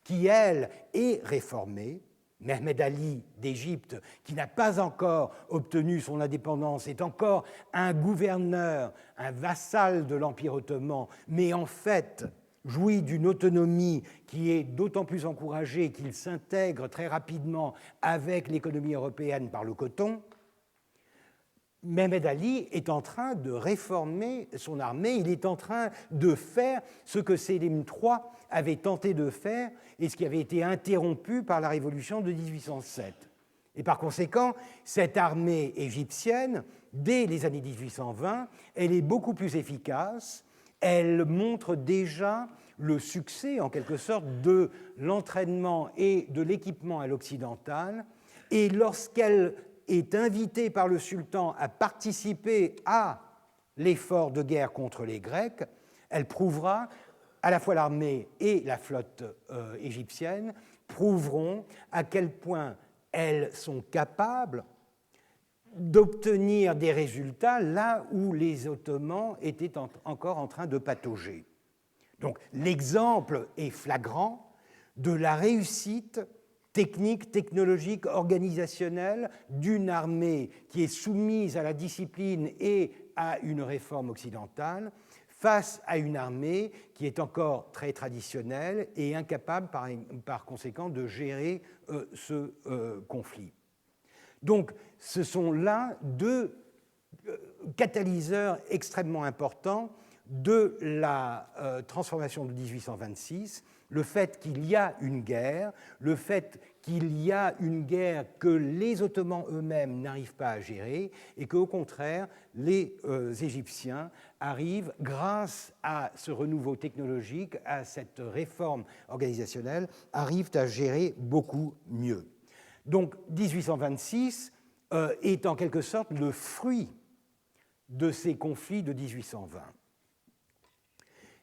qui, elle, est réformée. Mehmed Ali d'Égypte, qui n'a pas encore obtenu son indépendance, est encore un gouverneur, un vassal de l'Empire ottoman, mais en fait jouit d'une autonomie qui est d'autant plus encouragée qu'il s'intègre très rapidement avec l'économie européenne par le coton. Mehmed Ali est en train de réformer son armée, il est en train de faire ce que Sélim III avait tenté de faire et ce qui avait été interrompu par la révolution de 1807. Et par conséquent, cette armée égyptienne, dès les années 1820, elle est beaucoup plus efficace, elle montre déjà le succès, en quelque sorte, de l'entraînement et de l'équipement à l'occidental, et lorsqu'elle est invitée par le sultan à participer à l'effort de guerre contre les Grecs, elle prouvera, à la fois l'armée et la flotte égyptienne, prouveront à quel point elles sont capables d'obtenir des résultats là où les Ottomans étaient encore en train de patauger. Donc l'exemple est flagrant de la réussite technique, technologique, organisationnelle d'une armée qui est soumise à la discipline et à une réforme occidentale face à une armée qui est encore très traditionnelle et incapable par conséquent de gérer ce conflit. Donc ce sont là deux catalyseurs extrêmement importants de la transformation de 1826, le fait qu'il y a une guerre, le fait qu'il y a une guerre que les Ottomans eux-mêmes n'arrivent pas à gérer et qu'au contraire, les Égyptiens arrivent, grâce à ce renouveau technologique, à cette réforme organisationnelle, arrivent à gérer beaucoup mieux. Donc 1826 est en quelque sorte le fruit de ces conflits de 1820.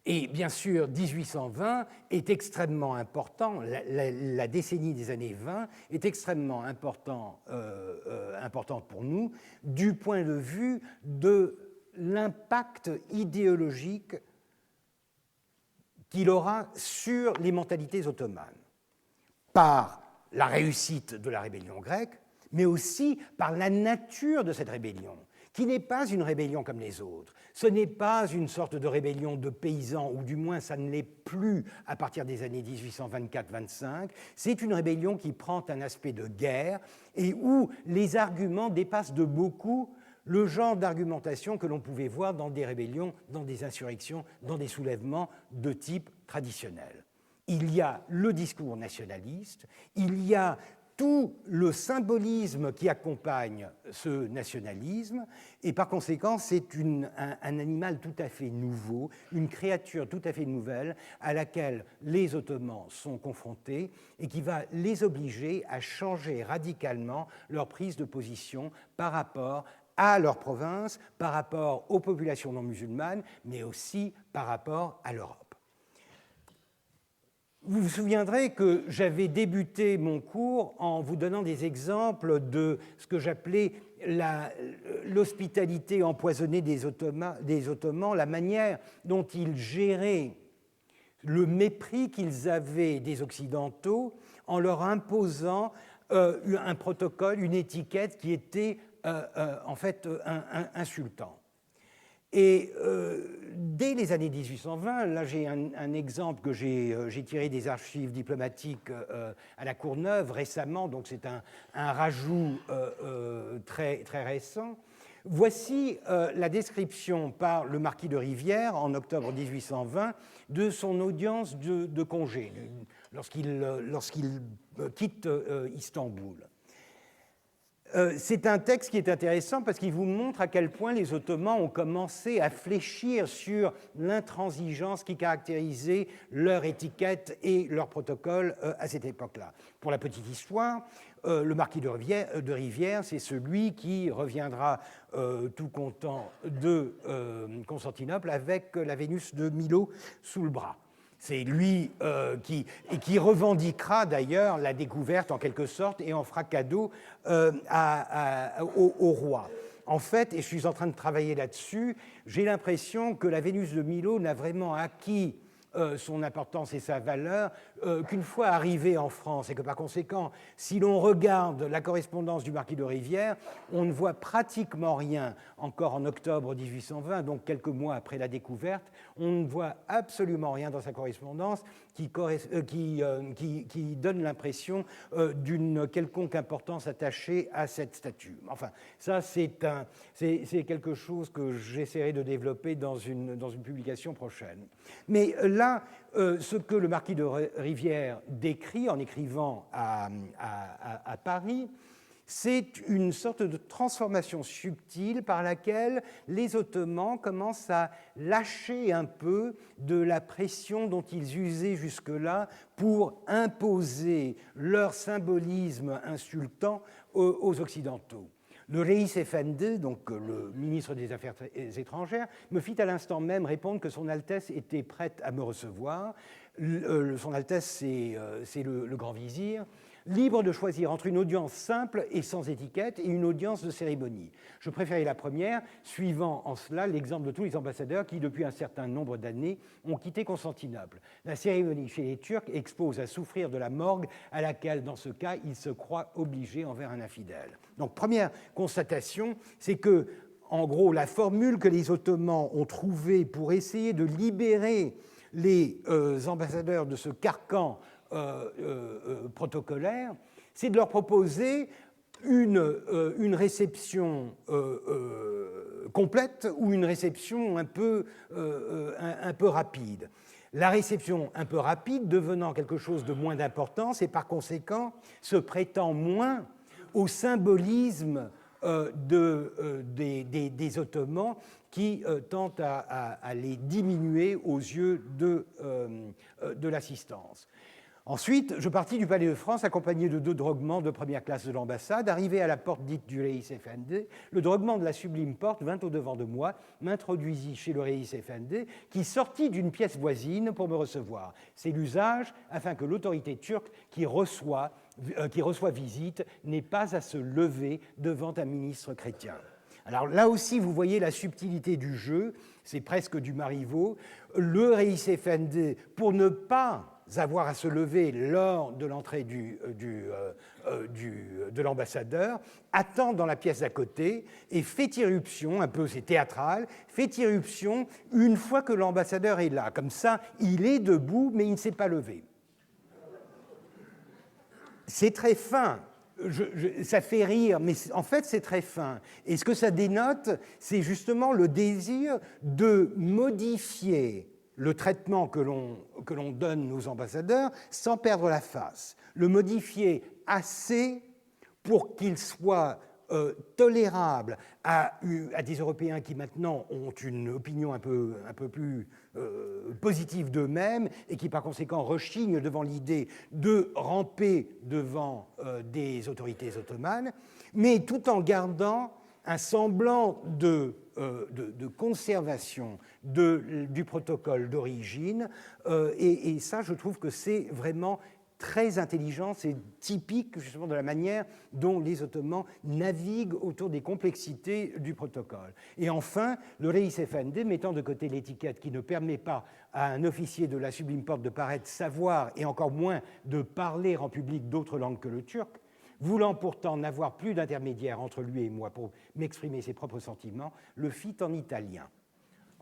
Et bien sûr, 1820 est extrêmement important, la décennie des années 20 est extrêmement importante pour nous du point de vue de l'impact idéologique qu'il aura sur les mentalités ottomanes, par la réussite de la rébellion grecque, mais aussi par la nature de cette rébellion, qui n'est pas une rébellion comme les autres. Ce n'est pas une sorte de rébellion de paysans, ou du moins ça ne l'est plus à partir des années 1824-25. C'est une rébellion qui prend un aspect de guerre et où les arguments dépassent de beaucoup le genre d'argumentation que l'on pouvait voir dans des rébellions, dans des insurrections, dans des soulèvements de type traditionnel. Il y a le discours nationaliste, il y a tout le symbolisme qui accompagne ce nationalisme, et par conséquent, c'est un animal tout à fait nouveau, une créature tout à fait nouvelle à laquelle les Ottomans sont confrontés et qui va les obliger à changer radicalement leur prise de position par rapport à leur province, par rapport aux populations non musulmanes, mais aussi par rapport à l'Europe. Vous vous souviendrez que j'avais débuté mon cours en vous donnant des exemples de ce que j'appelais l'hospitalité empoisonnée des Ottomans, la manière dont ils géraient le mépris qu'ils avaient des Occidentaux en leur imposant un protocole, une étiquette qui était en fait insultant. Et dès les années 1820, là j'ai un exemple que j'ai tiré des archives diplomatiques à la Courneuve récemment, donc c'est un rajout très, très récent. Voici la description par le marquis de Rivière, en octobre 1820, de son audience de congé, lorsqu'il quitte Istanbul. C'est un texte qui est intéressant parce qu'il vous montre à quel point les Ottomans ont commencé à fléchir sur l'intransigeance qui caractérisait leur étiquette et leur protocole à cette époque-là. Pour la petite histoire, le marquis de Rivière, c'est celui qui reviendra tout content de Constantinople avec la Vénus de Milo sous le bras. C'est lui qui revendiquera d'ailleurs la découverte en quelque sorte et en fera cadeau au roi. En fait, et je suis en train de travailler là-dessus, j'ai l'impression que la Vénus de Milo n'a vraiment acquis son importance et sa valeur qu'une fois arrivé en France, et que par conséquent, si l'on regarde la correspondance du marquis de Rivière, on ne voit pratiquement rien encore en octobre 1820, donc quelques mois après la découverte, on ne voit absolument rien dans sa correspondance qui donne l'impression d'une quelconque importance attachée à cette statue. Enfin, ça, c'est quelque chose que j'essaierai de développer dans une publication prochaine. Mais là, ce que le marquis de Rivière décrit en écrivant à Paris, c'est une sorte de transformation subtile par laquelle les Ottomans commencent à lâcher un peu de la pression dont ils usaient jusque-là pour imposer leur symbolisme insultant aux Occidentaux. Le Reis Effendi, donc le ministre des Affaires étrangères, me fit à l'instant même répondre que son Altesse était prête à me recevoir. Son Altesse, c'est le grand vizir, libre de choisir entre une audience simple et sans étiquette et une audience de cérémonie. Je préférais la première, suivant en cela l'exemple de tous les ambassadeurs qui, depuis un certain nombre d'années, ont quitté Constantinople. La cérémonie chez les Turcs expose à souffrir de la morgue à laquelle, dans ce cas, ils se croient obligés envers un infidèle. Donc, première constatation, c'est que, en gros, la formule que les Ottomans ont trouvée pour essayer de libérer les ambassadeurs de ce carcan protocolaire, c'est de leur proposer une réception complète ou une réception un peu rapide. La réception un peu rapide devenant quelque chose de moins d'importance et par conséquent se prêtant moins au symbolisme des Ottomans qui tentent à les diminuer aux yeux de l'assistance. Ensuite, je partis du Palais de France accompagné de 2 droguements de première classe de l'ambassade. Arrivé à la porte dite du Reis Effendi, le droguement de la sublime porte vint au-devant de moi, m'introduisit chez le Reis Effendi, qui sortit d'une pièce voisine pour me recevoir. C'est l'usage afin que l'autorité turque qui reçoit visite n'ait pas à se lever devant un ministre chrétien. Alors là aussi, vous voyez la subtilité du jeu, c'est presque du Marivaux. Le Reis Effendi, pour ne pas avoir à se lever lors de l'entrée de l'ambassadeur, attend dans la pièce d'à côté et fait irruption, un peu c'est théâtral, fait irruption une fois que l'ambassadeur est là. Comme ça, il est debout, mais il ne s'est pas levé. C'est très fin. Ça fait rire, mais en fait, c'est très fin. Et ce que ça dénote, c'est justement le désir de modifier le traitement que l'on donne aux ambassadeurs sans perdre la face. Le modifier assez pour qu'il soit tolérable à des Européens qui maintenant ont une opinion un peu plus positive d'eux-mêmes et qui par conséquent rechignent devant l'idée de ramper devant des autorités ottomanes, mais tout en gardant un semblant de conservation du protocole d'origine. Et ça, je trouve que c'est vraiment très intelligent, c'est typique justement de la manière dont les Ottomans naviguent autour des complexités du protocole. Et enfin, le Reis Effendi, mettant de côté l'étiquette qui ne permet pas à un officier de la sublime porte de paraître savoir et encore moins de parler en public d'autres langues que le turc, voulant pourtant n'avoir plus d'intermédiaire entre lui et moi pour m'exprimer ses propres sentiments, le fit en italien.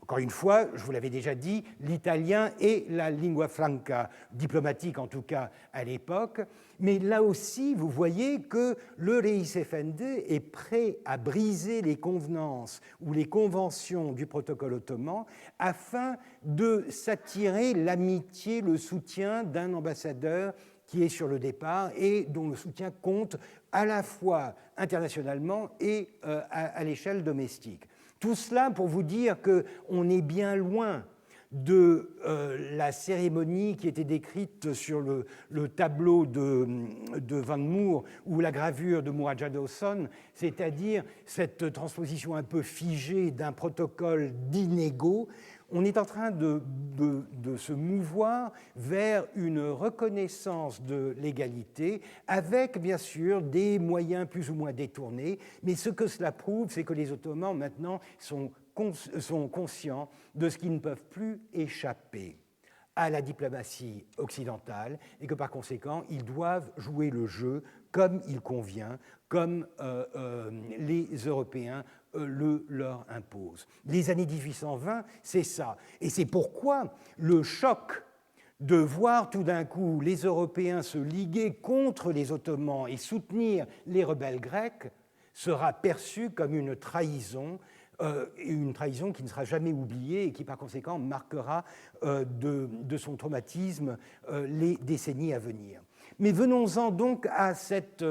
Encore une fois, je vous l'avais déjà dit, l'italien est la lingua franca, diplomatique en tout cas à l'époque, mais là aussi, vous voyez que le Reis Effendi est prêt à briser les convenances ou les conventions du protocole ottoman afin de s'attirer l'amitié, le soutien d'un ambassadeur qui est sur le départ et dont le soutien compte à la fois internationalement et à l'échelle domestique. Tout cela pour vous dire qu'on est bien loin de la cérémonie qui était décrite sur le tableau de Van Moor ou la gravure de Muradja Dawson, c'est-à-dire cette transposition un peu figée d'un protocole d'inégaux. On est en train de se mouvoir vers une reconnaissance de l'égalité avec, bien sûr, des moyens plus ou moins détournés. Mais ce que cela prouve, c'est que les Ottomans, maintenant, sont conscients de ce qu'ils ne peuvent plus échapper à la diplomatie occidentale et que, par conséquent, ils doivent jouer le jeu comme il convient, comme les Européens leur impose. Les années 1820, c'est ça. Et c'est pourquoi le choc de voir tout d'un coup les Européens se liguer contre les Ottomans et soutenir les rebelles grecs sera perçu comme une trahison qui ne sera jamais oubliée et qui, par conséquent, marquera de son traumatisme les décennies à venir. Mais venons-en donc à cette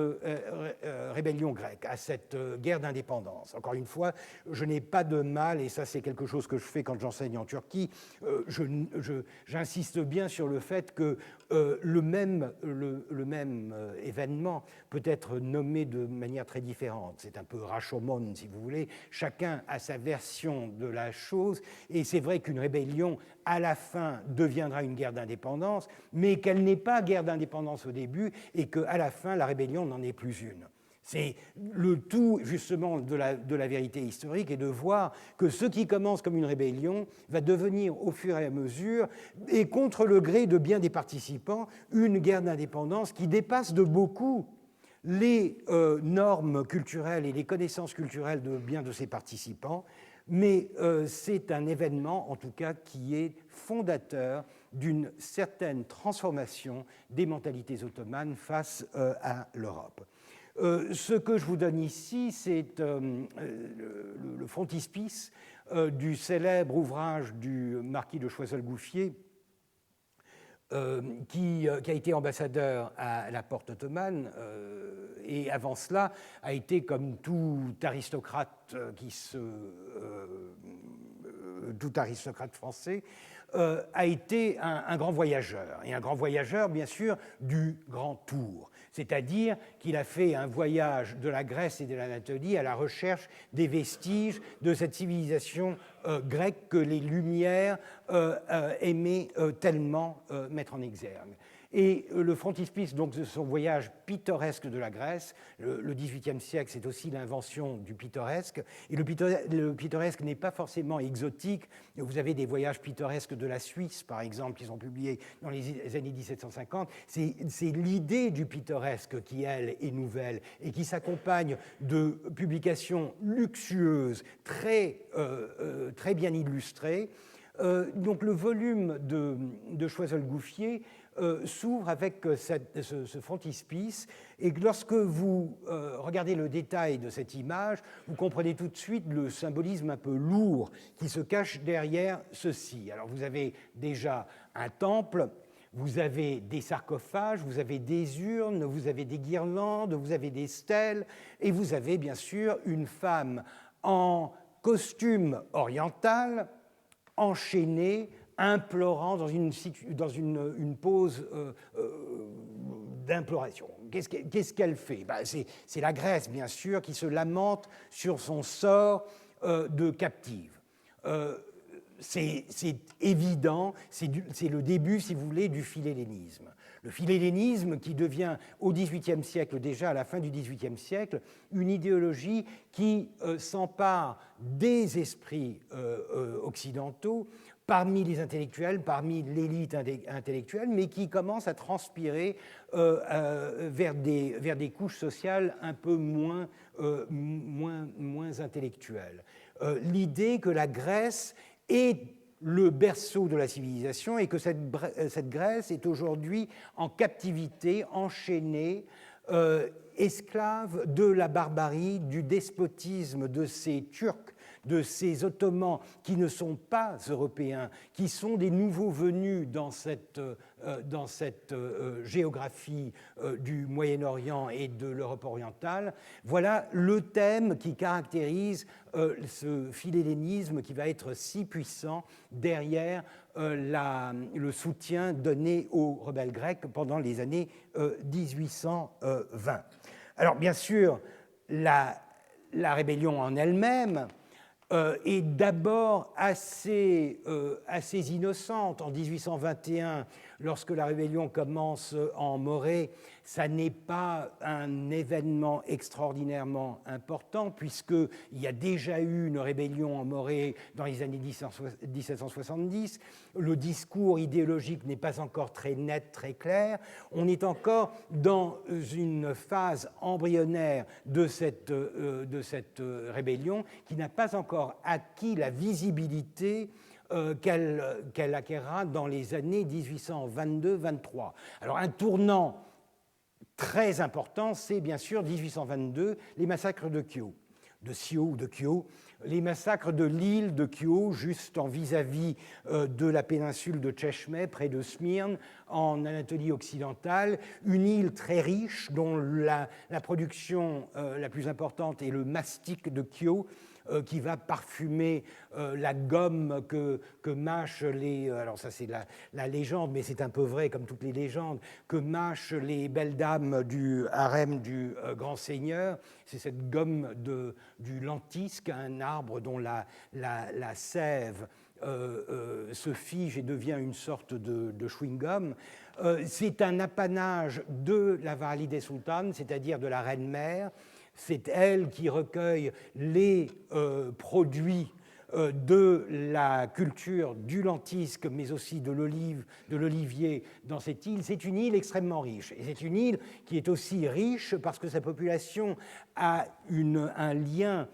rébellion grecque, à cette guerre d'indépendance. Encore une fois, je n'ai pas de mal, et ça c'est quelque chose que je fais quand j'enseigne en Turquie, j'insiste bien sur le fait que le même événement peut être nommé de manière très différente. C'est un peu Rashomon, si vous voulez. Chacun a sa version de la chose, et c'est vrai qu'une rébellion, à la fin, deviendra une guerre d'indépendance, mais qu'elle n'est pas guerre d'indépendance au début, et qu'à la fin, la rébellion n'en est plus une. C'est le tout, justement, de la vérité historique et de voir que ce qui commence comme une rébellion va devenir, au fur et à mesure, et contre le gré de bien des participants, une guerre d'indépendance qui dépasse de beaucoup les normes culturelles et les connaissances culturelles de bien de ses participants, mais c'est un événement, en tout cas, qui est fondateur d'une certaine transformation des mentalités ottomanes face à l'Europe. Ce que je vous donne ici, c'est le frontispice du célèbre ouvrage du marquis de Choiseul-Gouffier, qui a été ambassadeur à la porte ottomane et avant cela a été, comme tout aristocrate tout aristocrate français, a été un grand voyageur, et un grand voyageur, bien sûr, du Grand Tour. C'est-à-dire qu'il a fait un voyage de la Grèce et de l'Anatolie à la recherche des vestiges de cette civilisation grecque que les Lumières aimaient tellement mettre en exergue. Et le frontispice donc, de son voyage pittoresque de la Grèce, le XVIIIe siècle, c'est aussi l'invention du pittoresque. Et le pittoresque n'est pas forcément exotique. Vous avez des voyages pittoresques de la Suisse, par exemple, qui sont publiés dans les années 1750. C'est l'idée du pittoresque qui, elle, est nouvelle et qui s'accompagne de publications luxueuses, très bien illustrées. Donc le volume de Choiseul-Gouffier s'ouvre avec ce frontispice, et lorsque vous regardez le détail de cette image, vous comprenez tout de suite le symbolisme un peu lourd qui se cache derrière ceci. Alors vous avez déjà un temple, vous avez des sarcophages, vous avez des urnes, vous avez des guirlandes, vous avez des stèles, et vous avez bien sûr une femme en costume oriental, enchaînée, implorant dans une pose d'imploration. Qu'est-ce qu'elle fait? C'est la Grèce, bien sûr, qui se lamente sur son sort de captive. C'est évident, c'est le début, si vous voulez, du philhellénisme. Le philhellénisme qui devient au XVIIIe siècle, déjà à la fin du XVIIIe siècle, une idéologie qui s'empare des esprits occidentaux, parmi les intellectuels, parmi l'élite intellectuelle, mais qui commence à transpirer vers des couches sociales un peu moins intellectuelles. L'idée que la Grèce est le berceau de la civilisation et que cette Grèce est aujourd'hui en captivité, enchaînée, esclave de la barbarie, du despotisme de ces Turcs, de ces Ottomans qui ne sont pas européens, qui sont des nouveaux venus dans cette géographie du Moyen-Orient et de l'Europe orientale. Voilà le thème qui caractérise ce philhellénisme qui va être si puissant derrière le soutien donné aux rebelles grecs pendant les années 1820. Alors bien sûr, la rébellion en elle-même est d'abord assez innocente. En 1821, lorsque la rébellion commence en Morée, ça n'est pas un événement extraordinairement important, puisqu'il y a déjà eu une rébellion en Morée dans les années 1770. Le discours idéologique n'est pas encore très net, très clair. On est encore dans une phase embryonnaire de cette rébellion qui n'a pas encore acquis la visibilité qu'elle acquérera dans les années 1822-23. Alors un tournant très important, c'est bien sûr 1822, les massacres de Kyo, de Sio ou de Kyo, les massacres de l'île de Kyo, juste en vis-à-vis de la péninsule de Tchechmé, près de Smyrne, en Anatolie occidentale, une île très riche dont la production la plus importante est le mastic de Kyo, qui va parfumer la gomme que mâchent les... alors ça c'est la légende, mais c'est un peu vrai comme toutes les légendes, que mâchent les belles dames du harem du grand seigneur. C'est cette gomme du lentisque, un arbre dont la sève se fige et devient une sorte de chewing-gum. C'est un apanage de la Valide Sultan, c'est-à-dire de la reine-mère. C'est elle qui recueille les produits de la culture du lentisque, mais aussi de l'olivier dans cette île. C'est une île extrêmement riche. Et c'est une île qui est aussi riche parce que sa population a un lien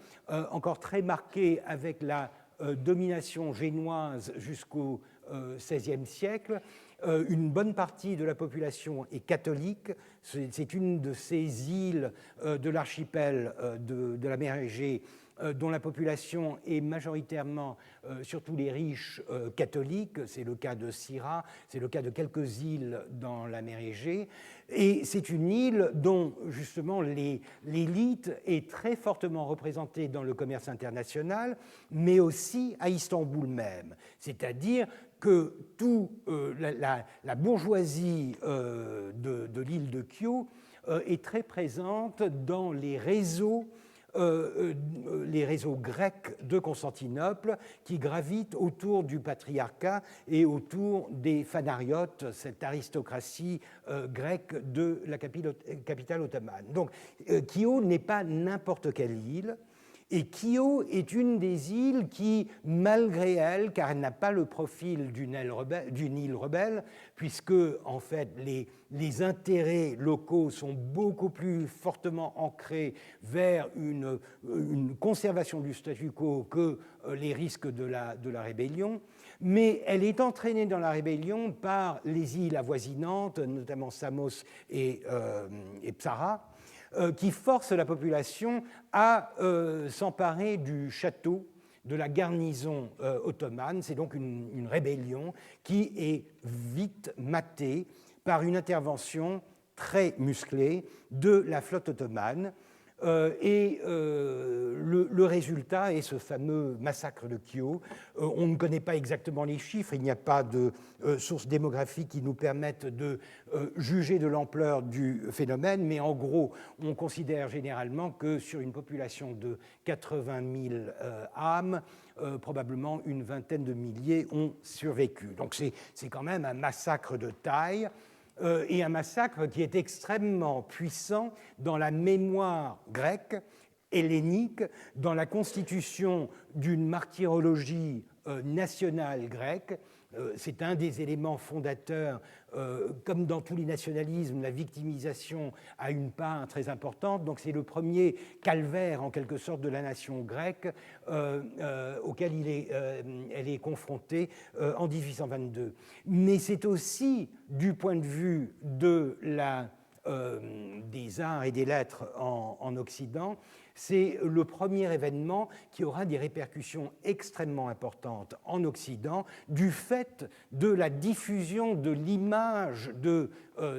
encore très marqué avec la domination génoise jusqu'au XVIe siècle. Une bonne partie de la population est catholique. C'est une de ces îles de l'archipel de la mer Égée dont la population est majoritairement, surtout les riches, catholiques. C'est le cas de Syra, c'est le cas de quelques îles dans la mer Égée. Et c'est une île dont, justement, l'élite est très fortement représentée dans le commerce international, mais aussi à Istanbul même. C'est-à-dire que la bourgeoisie de l'île de Kyo est très présente dans les réseaux grecs de Constantinople qui gravitent autour du patriarcat et autour des phanariotes, cette aristocratie grecque de la capitale ottomane. Donc Kyo n'est pas n'importe quelle île. Et Kyo est une des îles qui, malgré elle, car elle n'a pas le profil d'une île rebelle, puisque en fait les intérêts locaux sont beaucoup plus fortement ancrés vers une conservation du statu quo que les risques de la rébellion, mais elle est entraînée dans la rébellion par les îles avoisinantes, notamment Samos et Psara, qui force la population à s'emparer du château, de la garnison ottomane. C'est donc une rébellion qui est vite matée par une intervention très musclée de la flotte ottomane. Le résultat est ce fameux massacre de Kyo. On ne connaît pas exactement les chiffres, il n'y a pas de sources démographiques qui nous permettent de juger de l'ampleur du phénomène, mais en gros, on considère généralement que sur une population de 80 000 âmes, probablement une vingtaine de milliers ont survécu. Donc c'est quand même un massacre de taille. Et un massacre qui est extrêmement puissant dans la mémoire grecque, hellénique, dans la constitution d'une martyrologie nationale grecque C'est un des éléments fondateurs. Comme dans tous les nationalismes, la victimisation a une part très importante. Donc c'est le premier calvaire, en quelque sorte, de la nation grecque auquel elle est confrontée en 1822. Mais c'est aussi, du point de vue des arts et des lettres en Occident, c'est le premier événement qui aura des répercussions extrêmement importantes en Occident du fait de la diffusion de l'image de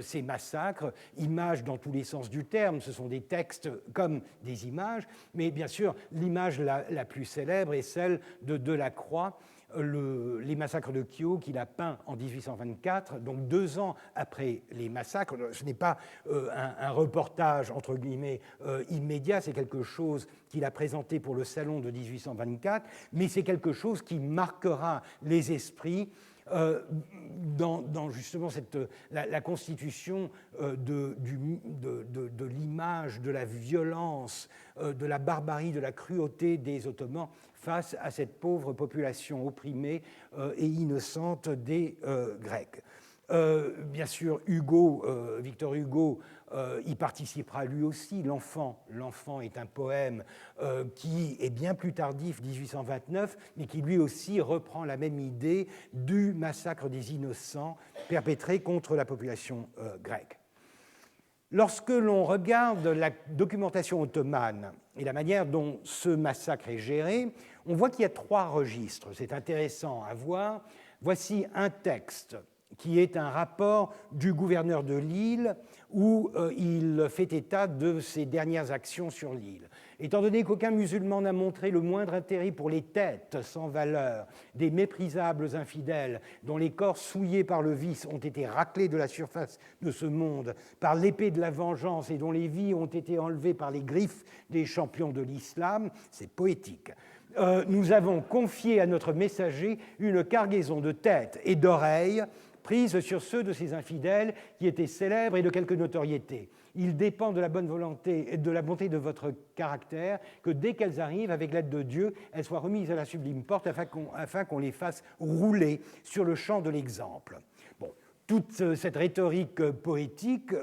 ces massacres, images dans tous les sens du terme, ce sont des textes comme des images, mais bien sûr l'image la plus célèbre est celle de Delacroix, les massacres de Kyo qu'il a peint en 1824, donc 2 ans après les massacres. Ce n'est pas un reportage, entre guillemets, immédiat, c'est quelque chose qu'il a présenté pour le salon de 1824, mais c'est quelque chose qui marquera les esprits dans justement la constitution de l'image, de la violence, de la barbarie, de la cruauté des Ottomans face à cette pauvre population opprimée et innocente des Grecs. Bien sûr, Victor Hugo y participera lui aussi. L'enfant est un poème qui est bien plus tardif, 1829, mais qui lui aussi reprend la même idée du massacre des innocents perpétré contre la population grecque. Lorsque l'on regarde la documentation ottomane et la manière dont ce massacre est géré, on voit qu'il y a 3 registres. C'est intéressant à voir. Voici un texte qui est un rapport du gouverneur de l'île où il fait état de ses dernières actions sur l'île. Étant donné qu'aucun musulman n'a montré le moindre intérêt pour les têtes sans valeur des méprisables infidèles dont les corps souillés par le vice ont été raclés de la surface de ce monde par l'épée de la vengeance et dont les vies ont été enlevées par les griffes des champions de l'islam, c'est poétique. Nous avons confié à notre messager une cargaison de têtes et d'oreilles prises sur ceux de ces infidèles qui étaient célèbres et de quelque notoriété. Il dépend de la bonne volonté et de la bonté de votre caractère que dès qu'elles arrivent, avec l'aide de Dieu, elles soient remises à la sublime porte afin qu'on les fasse rouler sur le champ de l'exemple. Bon, toute cette rhétorique poétique,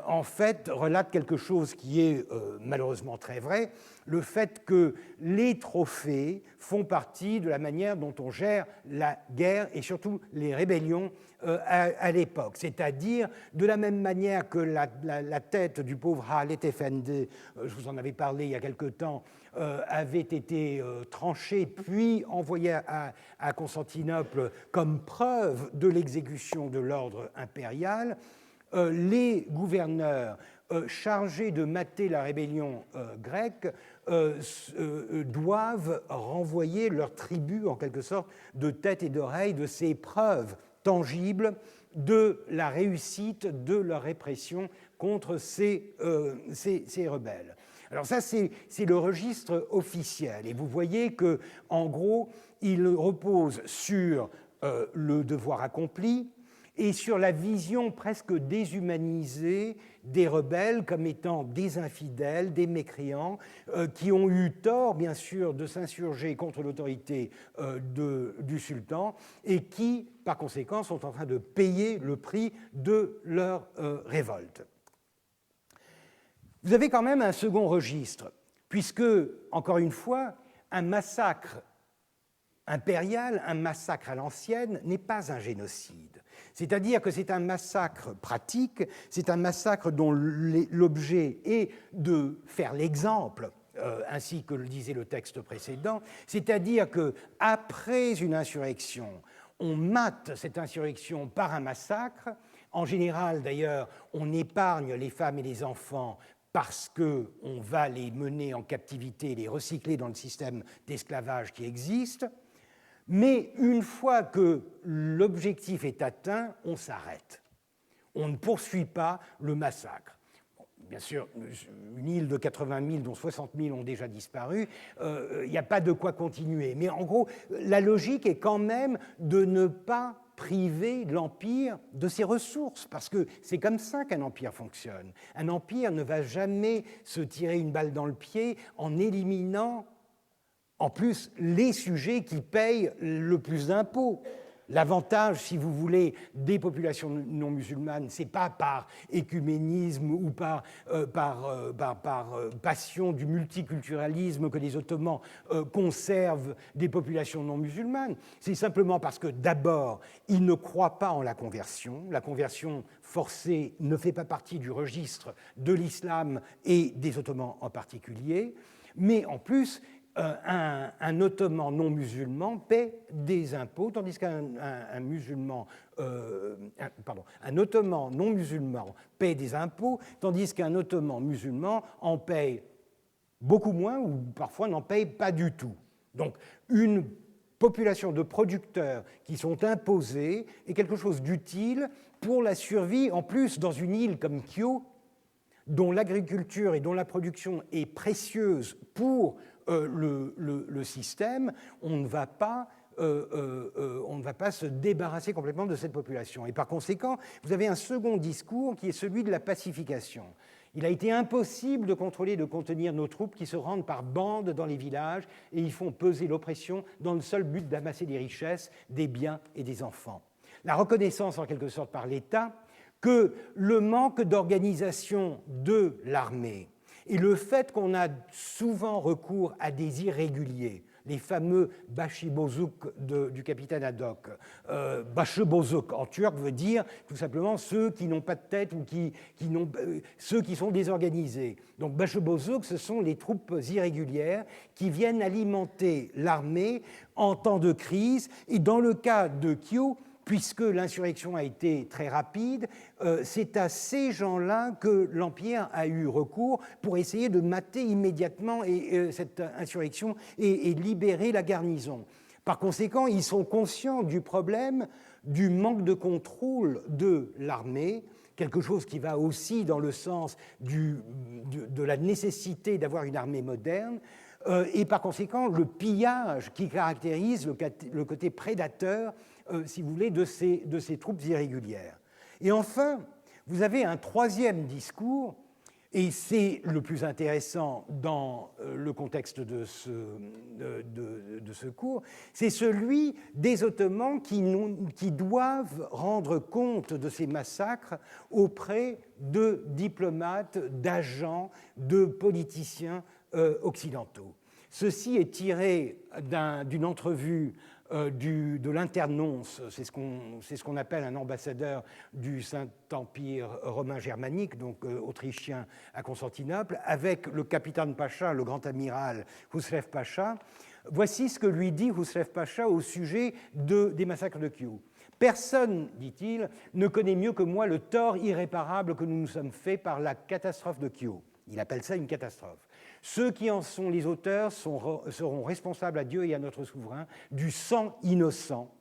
en fait, relate quelque chose qui est malheureusement très vrai, le fait que les trophées font partie de la manière dont on gère la guerre et surtout les rébellions à l'époque. C'est-à-dire, de la même manière que la tête du pauvre Halet Efendi, je vous en avais parlé il y a quelque temps, avait été tranchée puis envoyée à Constantinople comme preuve de l'exécution de l'ordre impérial, les gouverneurs chargés de mater la rébellion grecque doivent renvoyer leur tribut, en quelque sorte, de tête et d'oreille de ces preuves tangibles de la réussite de leur répression contre ces rebelles. Alors ça, c'est le registre officiel. Et vous voyez que, en gros, il repose sur le devoir accompli et sur la vision presque déshumanisée des rebelles comme étant des infidèles, des mécréants, qui ont eu tort, bien sûr, de s'insurger contre l'autorité du sultan et qui, par conséquent, sont en train de payer le prix de leur révolte. Vous avez quand même un second registre, puisque, encore une fois, un massacre impérial, un massacre à l'ancienne, n'est pas un génocide. C'est-à-dire que c'est un massacre pratique, c'est un massacre dont l'objet est de faire l'exemple, ainsi que le disait le texte précédent, c'est-à-dire qu'après une insurrection, on mate cette insurrection par un massacre. En général, d'ailleurs, on épargne les femmes et les enfants parce qu'on va les mener en captivité, les recycler dans le système d'esclavage qui existe. Mais une fois que l'objectif est atteint, on s'arrête. On ne poursuit pas le massacre. Bon, bien sûr, une île de 80 000, dont 60 000 ont déjà disparu, il n'y a pas de quoi continuer. Mais en gros, la logique est quand même de ne pas priver l'Empire de ses ressources, parce que c'est comme ça qu'un empire fonctionne. Un empire ne va jamais se tirer une balle dans le pied en éliminant en plus les sujets qui payent le plus d'impôts. l'avantage, si vous voulez, des populations non musulmanes, ce n'est pas par écuménisme ou par passion du multiculturalisme que les Ottomans conservent des populations non musulmanes. C'est simplement parce que, d'abord, ils ne croient pas en la conversion. La conversion forcée ne fait pas partie du registre de l'islam et des Ottomans en particulier. Mais en plus, un ottoman non musulman paie des impôts, tandis qu'un ottoman non musulman paie des impôts, tandis qu'un ottoman musulman en paye beaucoup moins ou parfois n'en paye pas du tout. Donc une population de producteurs qui sont imposés est quelque chose d'utile pour la survie, en plus dans une île comme Kyo, dont l'agriculture et dont la production est précieuse pour le système, on ne va pas se débarrasser complètement de cette population. Et par conséquent, vous avez un second discours qui est celui de la pacification. Il a été impossible de contrôler, de contenir nos troupes qui se rendent par bandes dans les villages et y font peser l'oppression dans le seul but d'amasser des richesses, des biens et des enfants. La reconnaissance, en quelque sorte, par l'État que le manque d'organisation de l'armée et le fait qu'on a souvent recours à des irréguliers, les fameux bashibozuk du capitaine Haddock. Bashibozuk en turc veut dire tout simplement ceux qui n'ont pas de tête ou ceux qui sont désorganisés. Donc bashibozuk, ce sont les troupes irrégulières qui viennent alimenter l'armée en temps de crise. Et dans le cas de Kyo, puisque l'insurrection a été très rapide, c'est à ces gens-là que l'Empire a eu recours pour essayer de mater immédiatement cette insurrection et libérer la garnison. Par conséquent, ils sont conscients du problème du manque de contrôle de l'armée, quelque chose qui va aussi dans le sens de la nécessité d'avoir une armée moderne, et par conséquent le pillage qui caractérise le côté prédateur, si vous voulez, de ces troupes irrégulières. Et enfin, vous avez un troisième discours, et c'est le plus intéressant dans le contexte de ce cours, c'est celui des Ottomans qui doivent rendre compte de ces massacres auprès de diplomates, d'agents, de politiciens occidentaux. Ceci est tiré d'une entrevue de l'internonce, c'est ce qu'on appelle un ambassadeur du Saint-Empire romain germanique, donc autrichien à Constantinople, avec le capitaine Pacha, le grand amiral Husrev Pacha. Voici ce que lui dit Husrev Pacha au sujet des massacres de Kyo. Personne, dit-il, ne connaît mieux que moi le tort irréparable que nous nous sommes fait par la catastrophe de Kyo. Il appelle ça une catastrophe. Ceux qui en sont les auteurs seront responsables à Dieu et à notre souverain du sang innocent,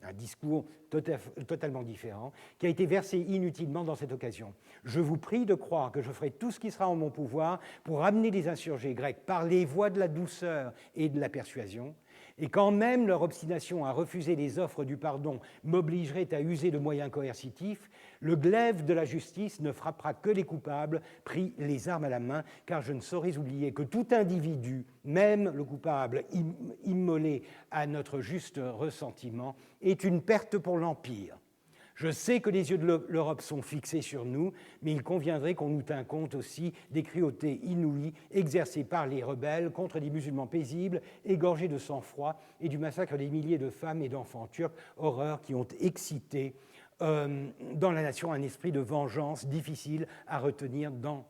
un discours totalement différent, qui a été versé inutilement dans cette occasion. Je vous prie de croire que je ferai tout ce qui sera en mon pouvoir pour ramener les insurgés grecs par les voies de la douceur et de la persuasion, et quand même leur obstination à refuser les offres du pardon m'obligerait à user de moyens coercitifs, le glaive de la justice ne frappera que les coupables pris les armes à la main, car je ne saurais oublier que tout individu, même le coupable immolé à notre juste ressentiment, est une perte pour l'Empire. Je sais que les yeux de l'Europe sont fixés sur nous, mais il conviendrait qu'on nous tînt compte aussi des cruautés inouïes exercées par les rebelles contre des musulmans paisibles, égorgés de sang-froid, et du massacre des milliers de femmes et d'enfants turcs, horreurs qui ont excité dans la nation un esprit de vengeance difficile à retenir dans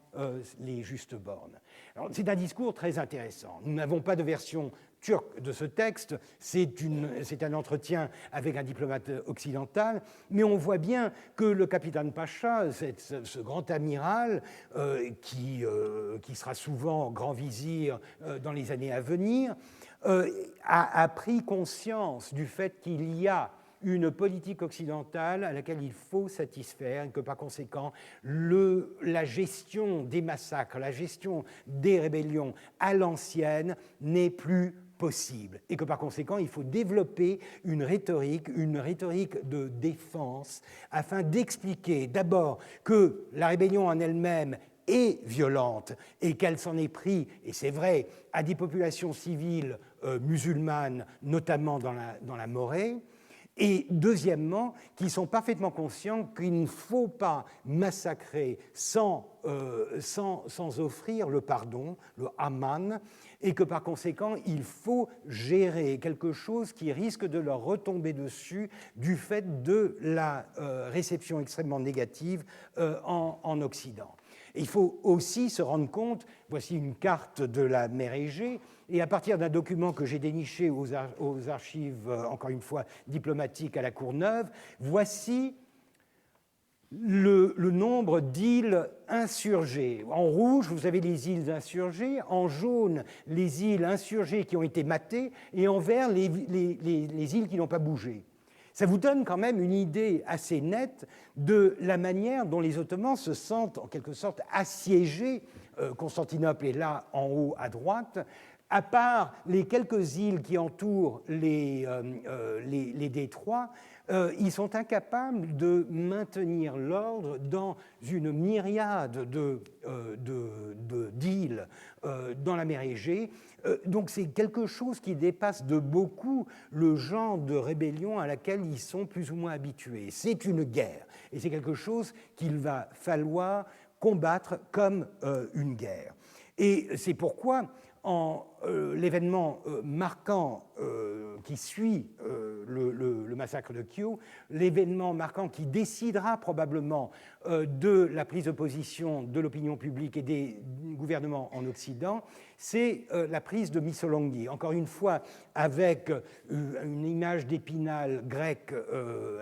les justes bornes. Alors, c'est un discours très intéressant. Nous n'avons pas de version turque de ce texte, c'est un entretien avec un diplomate occidental, mais on voit bien que le capitaine Pacha, ce grand amiral qui sera souvent grand vizir dans les années à venir, a pris conscience du fait qu'il y a une politique occidentale à laquelle il faut satisfaire et que par conséquent la gestion des massacres, la gestion des rébellions à l'ancienne n'est plus possible et que par conséquent il faut développer une rhétorique de défense afin d'expliquer d'abord que la rébellion en elle-même est violente et qu'elle s'en est pris, et c'est vrai, à des populations civiles musulmanes, notamment dans la Morée, Et deuxièmement, qu'ils sont parfaitement conscients qu'il ne faut pas massacrer sans offrir le pardon, le Aman, et que par conséquent, il faut gérer quelque chose qui risque de leur retomber dessus du fait de la réception extrêmement négative en Occident. Et il faut aussi se rendre compte, voici une carte de la mer Égée, et à partir d'un document que j'ai déniché aux archives, encore une fois, diplomatiques à la Courneuve, voici le nombre d'îles insurgées. En rouge, vous avez les îles insurgées, en jaune, les îles insurgées qui ont été matées, et en vert, les îles qui n'ont pas bougé. Ça vous donne quand même une idée assez nette de la manière dont les Ottomans se sentent en quelque sorte assiégés. Constantinople est là en haut à droite. À part les quelques îles qui entourent les détroits, ils sont incapables de maintenir l'ordre dans une myriade d'îles dans la mer Égée. Donc c'est quelque chose qui dépasse de beaucoup le genre de rébellion à laquelle ils sont plus ou moins habitués. C'est une guerre, et c'est quelque chose qu'il va falloir combattre comme une guerre. Et c'est pourquoi l'événement marquant qui suit le massacre de Kyo, l'événement marquant qui décidera probablement de la prise de position de l'opinion publique et des gouvernements en Occident, c'est la prise de Missolonghi. Encore une fois, avec une image d'Épinal grecque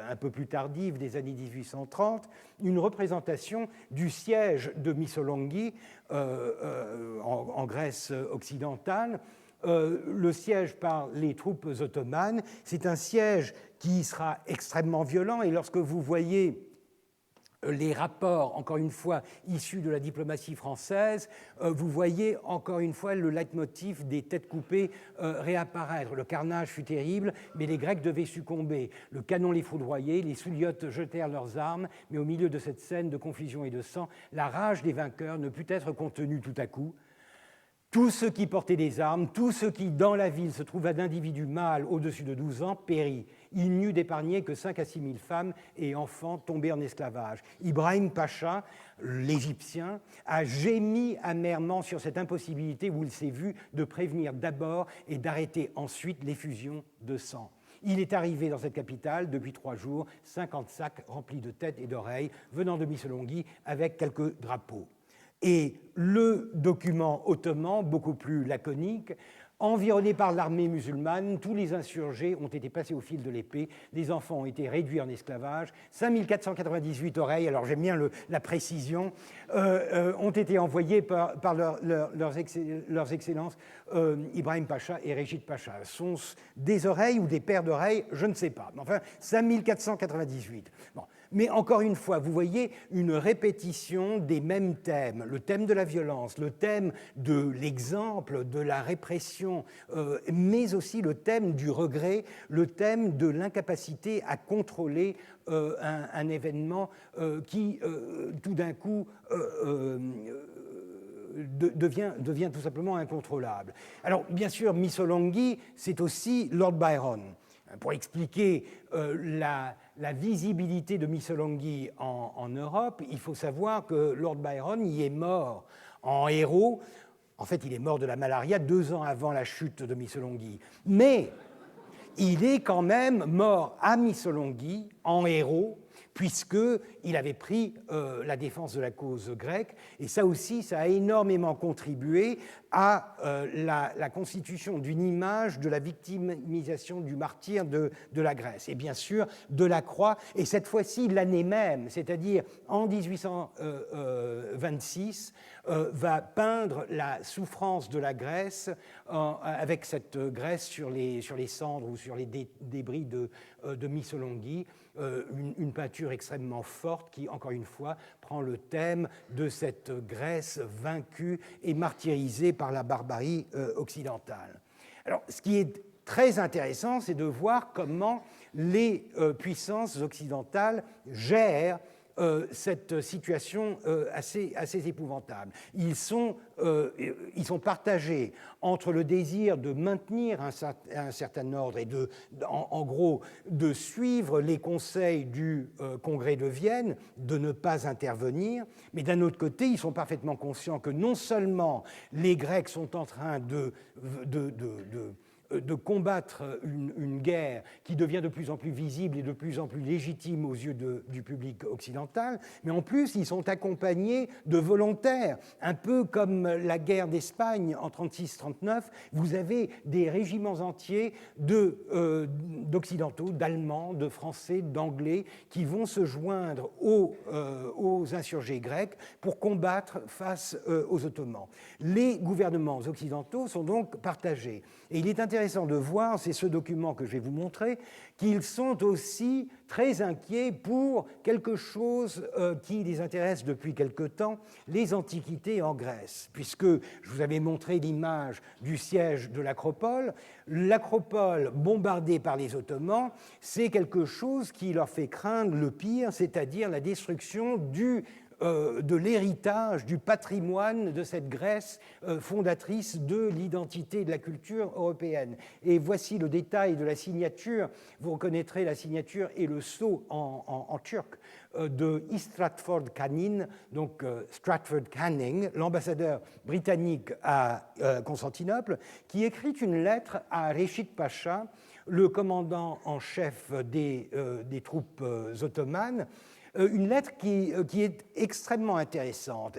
un peu plus tardive des années 1830, une représentation du siège de Missolonghi en Grèce occidentale. Le siège par les troupes ottomanes, c'est un siège qui sera extrêmement violent, et lorsque vous voyez les rapports, encore une fois, issus de la diplomatie française, vous voyez encore une fois le leitmotiv des têtes coupées réapparaître. Le carnage fut terrible, mais les Grecs devaient succomber. Le canon les foudroyait, les souliotes jetèrent leurs armes, mais au milieu de cette scène de confusion et de sang, la rage des vainqueurs ne put être contenue tout à coup. Tous ceux qui portaient des armes, tous ceux qui, dans la ville, se trouvaient d'individus mâles au-dessus de 12 ans, périt. Il n'eut d'épargné que 5 à 6 000 femmes et enfants tombés en esclavage. Ibrahim Pacha, l'Égyptien, a gémi amèrement sur cette impossibilité où il s'est vu de prévenir d'abord et d'arrêter ensuite l'effusion de sang. Il est arrivé dans cette capitale depuis 3 jours, 50 sacs remplis de têtes et d'oreilles venant de Missolonghi avec quelques drapeaux. Et le document ottoman, beaucoup plus laconique, environnés par l'armée musulmane, tous les insurgés ont été passés au fil de l'épée, les enfants ont été réduits en esclavage, 5498 oreilles, alors j'aime bien la précision, ont été envoyées par leurs excellences Ibrahim Pacha et Régit Pacha. Sont-ce des oreilles ou des paires d'oreilles? Je ne sais pas. Enfin, 5498. Bon. Mais encore une fois, vous voyez une répétition des mêmes thèmes, le thème de la violence, le thème de l'exemple, de la répression, mais aussi le thème du regret, le thème de l'incapacité à contrôler un événement qui, tout d'un coup, devient tout simplement incontrôlable. Alors, bien sûr, Missolonghi, c'est aussi Lord Byron. Pour expliquer la visibilité de Missolonghi en Europe, il faut savoir que Lord Byron y est mort en héros. En fait, il est mort de la malaria 2 ans avant la chute de Missolonghi. Mais il est quand même mort à Missolonghi en héros, puisqu'il avait pris la défense de la cause grecque, et ça aussi, ça a énormément contribué à la constitution d'une image de la victimisation du martyr de la Grèce, et bien sûr de la croix, et cette fois-ci l'année même, c'est-à-dire en 1826, va peindre la souffrance de la Grèce avec cette Grèce sur les cendres ou sur les débris de Missolonghi, une peinture extrêmement forte qui, encore une fois, prend le thème de cette Grèce vaincue et martyrisée par la barbarie occidentale. Alors, ce qui est très intéressant, c'est de voir comment les puissances occidentales gèrent cette situation assez épouvantable. Ils sont partagés entre le désir de maintenir un certain ordre et en gros de suivre les conseils du Congrès de Vienne, de ne pas intervenir, mais d'un autre côté, ils sont parfaitement conscients que non seulement les Grecs sont en train de combattre une guerre qui devient de plus en plus visible et de plus en plus légitime aux yeux du public occidental, mais en plus, ils sont accompagnés de volontaires, un peu comme la guerre d'Espagne en 1936-1939. Vous avez des régiments entiers d'Occidentaux, d'Allemands, de Français, d'Anglais, qui vont se joindre aux insurgés grecs pour combattre face aux Ottomans. Les gouvernements occidentaux sont donc partagés. Et il est intéressant de voir, c'est ce document que je vais vous montrer, qu'ils sont aussi très inquiets pour quelque chose qui les intéresse depuis quelque temps, les antiquités en Grèce. Puisque je vous avais montré l'image du siège de l'Acropole, l'Acropole bombardée par les Ottomans, c'est quelque chose qui leur fait craindre le pire, c'est-à-dire la destruction de l'héritage, du patrimoine de cette Grèce fondatrice de l'identité de la culture européenne. Et voici le détail de la signature. Vous reconnaîtrez la signature et le sceau en turc de Stratford Canning, donc Stratford Canning, l'ambassadeur britannique à Constantinople, qui écrit une lettre à Reşit Pacha, le commandant en chef des troupes ottomanes, une lettre qui est extrêmement intéressante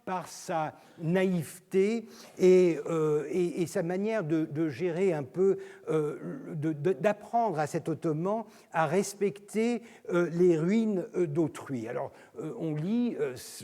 par sa naïveté et sa manière de gérer un peu, d'apprendre à cet Ottoman à respecter les ruines d'autrui. Alors, on lit,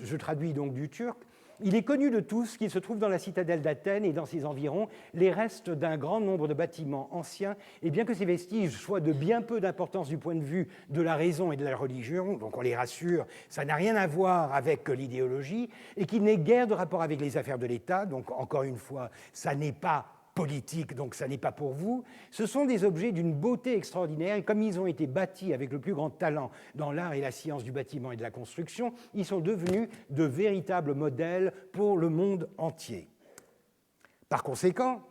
je traduis donc du turc, il est connu de tous qu'il se trouve dans la citadelle d'Athènes et dans ses environs les restes d'un grand nombre de bâtiments anciens, et bien que ces vestiges soient de bien peu d'importance du point de vue de la raison et de la religion, donc on les rassure, ça n'a rien à voir avec l'idéologie, et qu'il n'ait guère de rapport avec les affaires de l'État, donc encore une fois, ça n'est pas politique, donc ça n'est pas pour vous. Ce sont des objets d'une beauté extraordinaire et comme ils ont été bâtis avec le plus grand talent dans l'art et la science du bâtiment et de la construction, ils sont devenus de véritables modèles pour le monde entier. Par conséquent,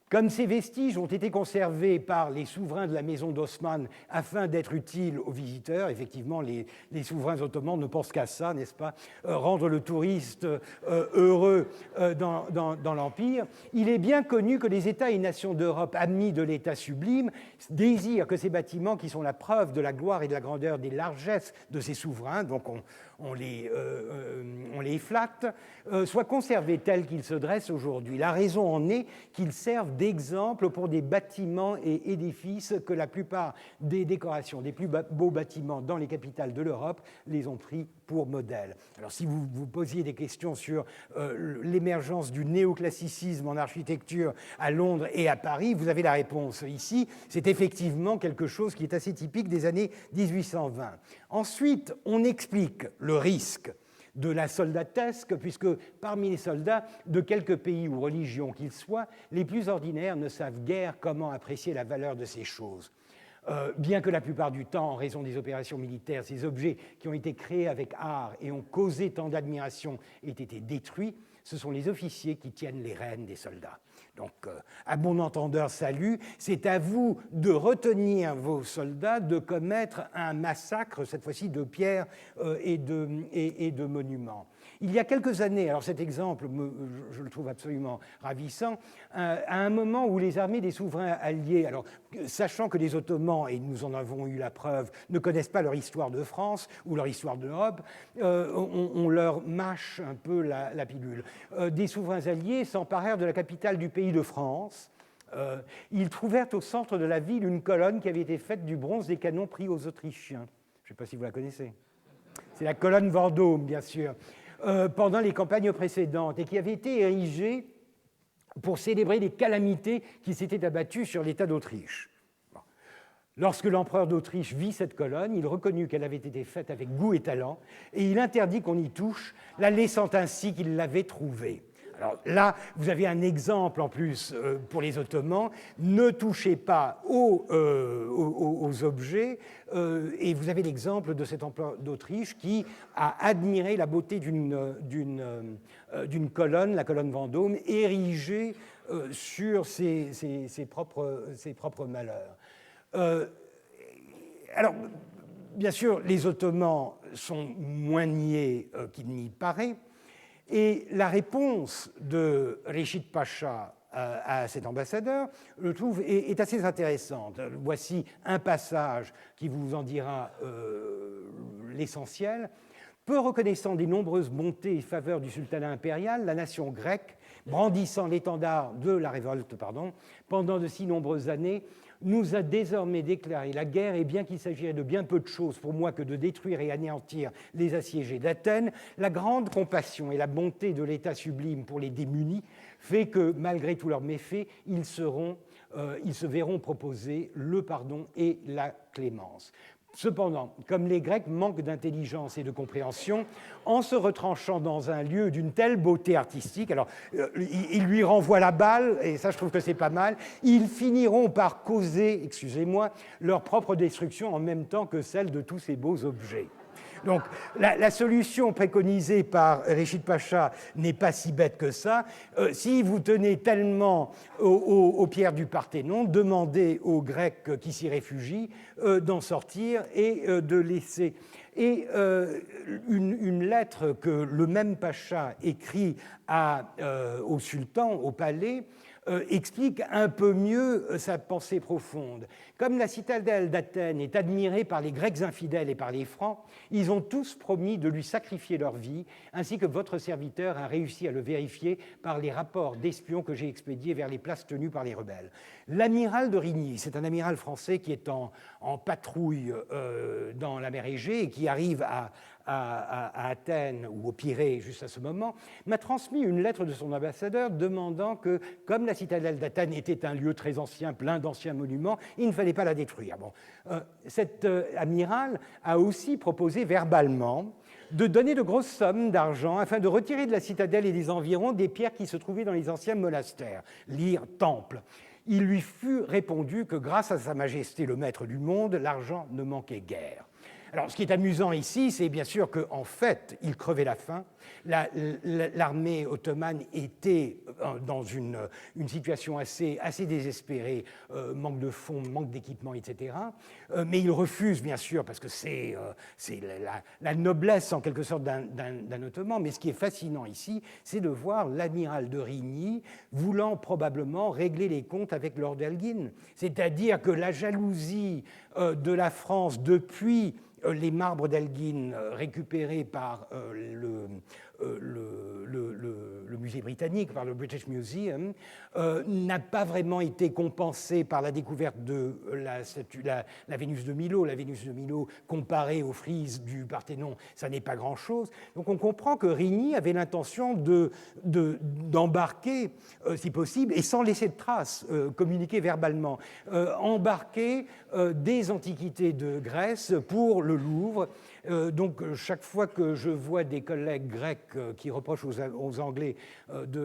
comme ces vestiges ont été conservés par les souverains de la maison d'Osman afin d'être utiles aux visiteurs, effectivement, les souverains ottomans ne pensent qu'à ça, n'est-ce pas, rendre le touriste heureux dans l'Empire, il est bien connu que les États et nations d'Europe, amis de l'État sublime, désirent que ces bâtiments, qui sont la preuve de la gloire et de la grandeur, des largesses de ces souverains, donc on les flatte, soient conservés tels qu'ils se dressent aujourd'hui. La raison en est qu'ils servent d'exemple pour des bâtiments et édifices que la plupart des décorations des plus beaux bâtiments dans les capitales de l'Europe les ont pris pour modèle. Alors si vous vous posiez des questions sur l'émergence du néoclassicisme en architecture à Londres et à Paris, vous avez la réponse ici. C'est effectivement quelque chose qui est assez typique des années 1820. Ensuite, on explique le risque de la soldatesque, puisque parmi les soldats de quelques pays ou religions qu'ils soient, les plus ordinaires ne savent guère comment apprécier la valeur de ces choses. Bien que la plupart du temps, en raison des opérations militaires, ces objets qui ont été créés avec art et ont causé tant d'admiration aient été détruits, ce sont les officiers qui tiennent les rênes des soldats. Donc, à bon entendeur, salut, c'est à vous de retenir vos soldats, de commettre un massacre, cette fois-ci de pierres et de monuments. Il y a quelques années, alors cet exemple, je le trouve absolument ravissant, à un moment où les armées des souverains alliés, alors sachant que les Ottomans, et nous en avons eu la preuve, ne connaissent pas leur histoire de France ou leur histoire d'Europe, on leur mâche un peu la pilule. Des souverains alliés s'emparèrent de la capitale du pays de France. Ils trouvèrent au centre de la ville une colonne qui avait été faite du bronze des canons pris aux Autrichiens. Je ne sais pas si vous la connaissez. C'est la colonne Vendôme, bien sûr. Pendant les campagnes précédentes et qui avait été érigée pour célébrer les calamités qui s'étaient abattues sur l'État d'Autriche. Bon. Lorsque l'empereur d'Autriche vit cette colonne, il reconnut qu'elle avait été faite avec goût et talent et il interdit qu'on y touche, la laissant ainsi qu'il l'avait trouvée. Alors là, vous avez un exemple en plus pour les Ottomans. Ne touchez pas aux objets. Et vous avez l'exemple de cet empereur d'Autriche qui a admiré la beauté d'une colonne, la colonne Vendôme, érigée sur ses propres malheurs. Alors, bien sûr, les Ottomans sont moins niais qu'il n'y paraît. Et la réponse de Reşit Pacha à cet ambassadeur, je trouve, est assez intéressante. Voici un passage qui vous en dira l'essentiel. Peu reconnaissant des nombreuses bontés et faveurs du sultanat impérial, la nation grecque, brandissant l'étendard de la révolte, pendant de si nombreuses années, nous a désormais déclaré la guerre, et bien qu'il s'agirait de bien peu de choses pour moi que de détruire et anéantir les assiégés d'Athènes, la grande compassion et la bonté de l'État sublime pour les démunis fait que, malgré tous leurs méfaits, ils se verront proposer le pardon et la clémence. Cependant, comme les Grecs manquent d'intelligence et de compréhension, en se retranchant dans un lieu d'une telle beauté artistique, alors il lui renvoie la balle, et ça je trouve que c'est pas mal, ils finiront par causer, excusez-moi, leur propre destruction en même temps que celle de tous ces beaux objets. Donc la solution préconisée par Reşit Pacha n'est pas si bête que ça. Si vous tenez tellement aux pierres du Parthénon, demandez aux Grecs qui s'y réfugient d'en sortir et de laisser. Et une lettre que le même Pacha écrit au sultan, au palais, explique un peu mieux sa pensée profonde. Comme la citadelle d'Athènes est admirée par les Grecs infidèles et par les Francs, ils ont tous promis de lui sacrifier leur vie, ainsi que votre serviteur a réussi à le vérifier par les rapports d'espions que j'ai expédiés vers les places tenues par les rebelles. L'amiral de Rigny, c'est un amiral français qui est en patrouille dans la mer Égée et qui arrive à Athènes ou au Pirée juste à ce moment, m'a transmis une lettre de son ambassadeur demandant que, comme la citadelle d'Athènes était un lieu très ancien, plein d'anciens monuments, il ne fallait pas la détruire. Bon, cet amiral a aussi proposé verbalement de donner de grosses sommes d'argent afin de retirer de la citadelle et des environs des pierres qui se trouvaient dans les anciens monastères, lyres, temples. Il lui fut répondu que grâce à Sa Majesté le Maître du Monde, l'argent ne manquait guère. Alors, ce qui est amusant ici, c'est bien sûr qu'en fait, il crevait la faim. L'armée ottomane était dans une situation assez désespérée, manque de fonds, manque d'équipement, etc. Mais il refuse, bien sûr, parce que c'est la noblesse, en quelque sorte, d'un Ottoman. Mais ce qui est fascinant ici, c'est de voir l'amiral de Rigny voulant probablement régler les comptes avec Lord Elgin. C'est-à-dire que la jalousie de la France depuis les marbres d'Elgin récupérés par le musée britannique, par le British Museum, n'a pas vraiment été compensé par la découverte de la Vénus de Milo. La Vénus de Milo, comparée aux frises du Parthénon, ça n'est pas grand-chose. Donc on comprend que Rigny avait l'intention d'embarquer, si possible, et sans laisser de traces, communiquer verbalement, embarquer des antiquités de Grèce pour le Louvre. Donc chaque fois que je vois des collègues grecs qui reprochent aux Anglais de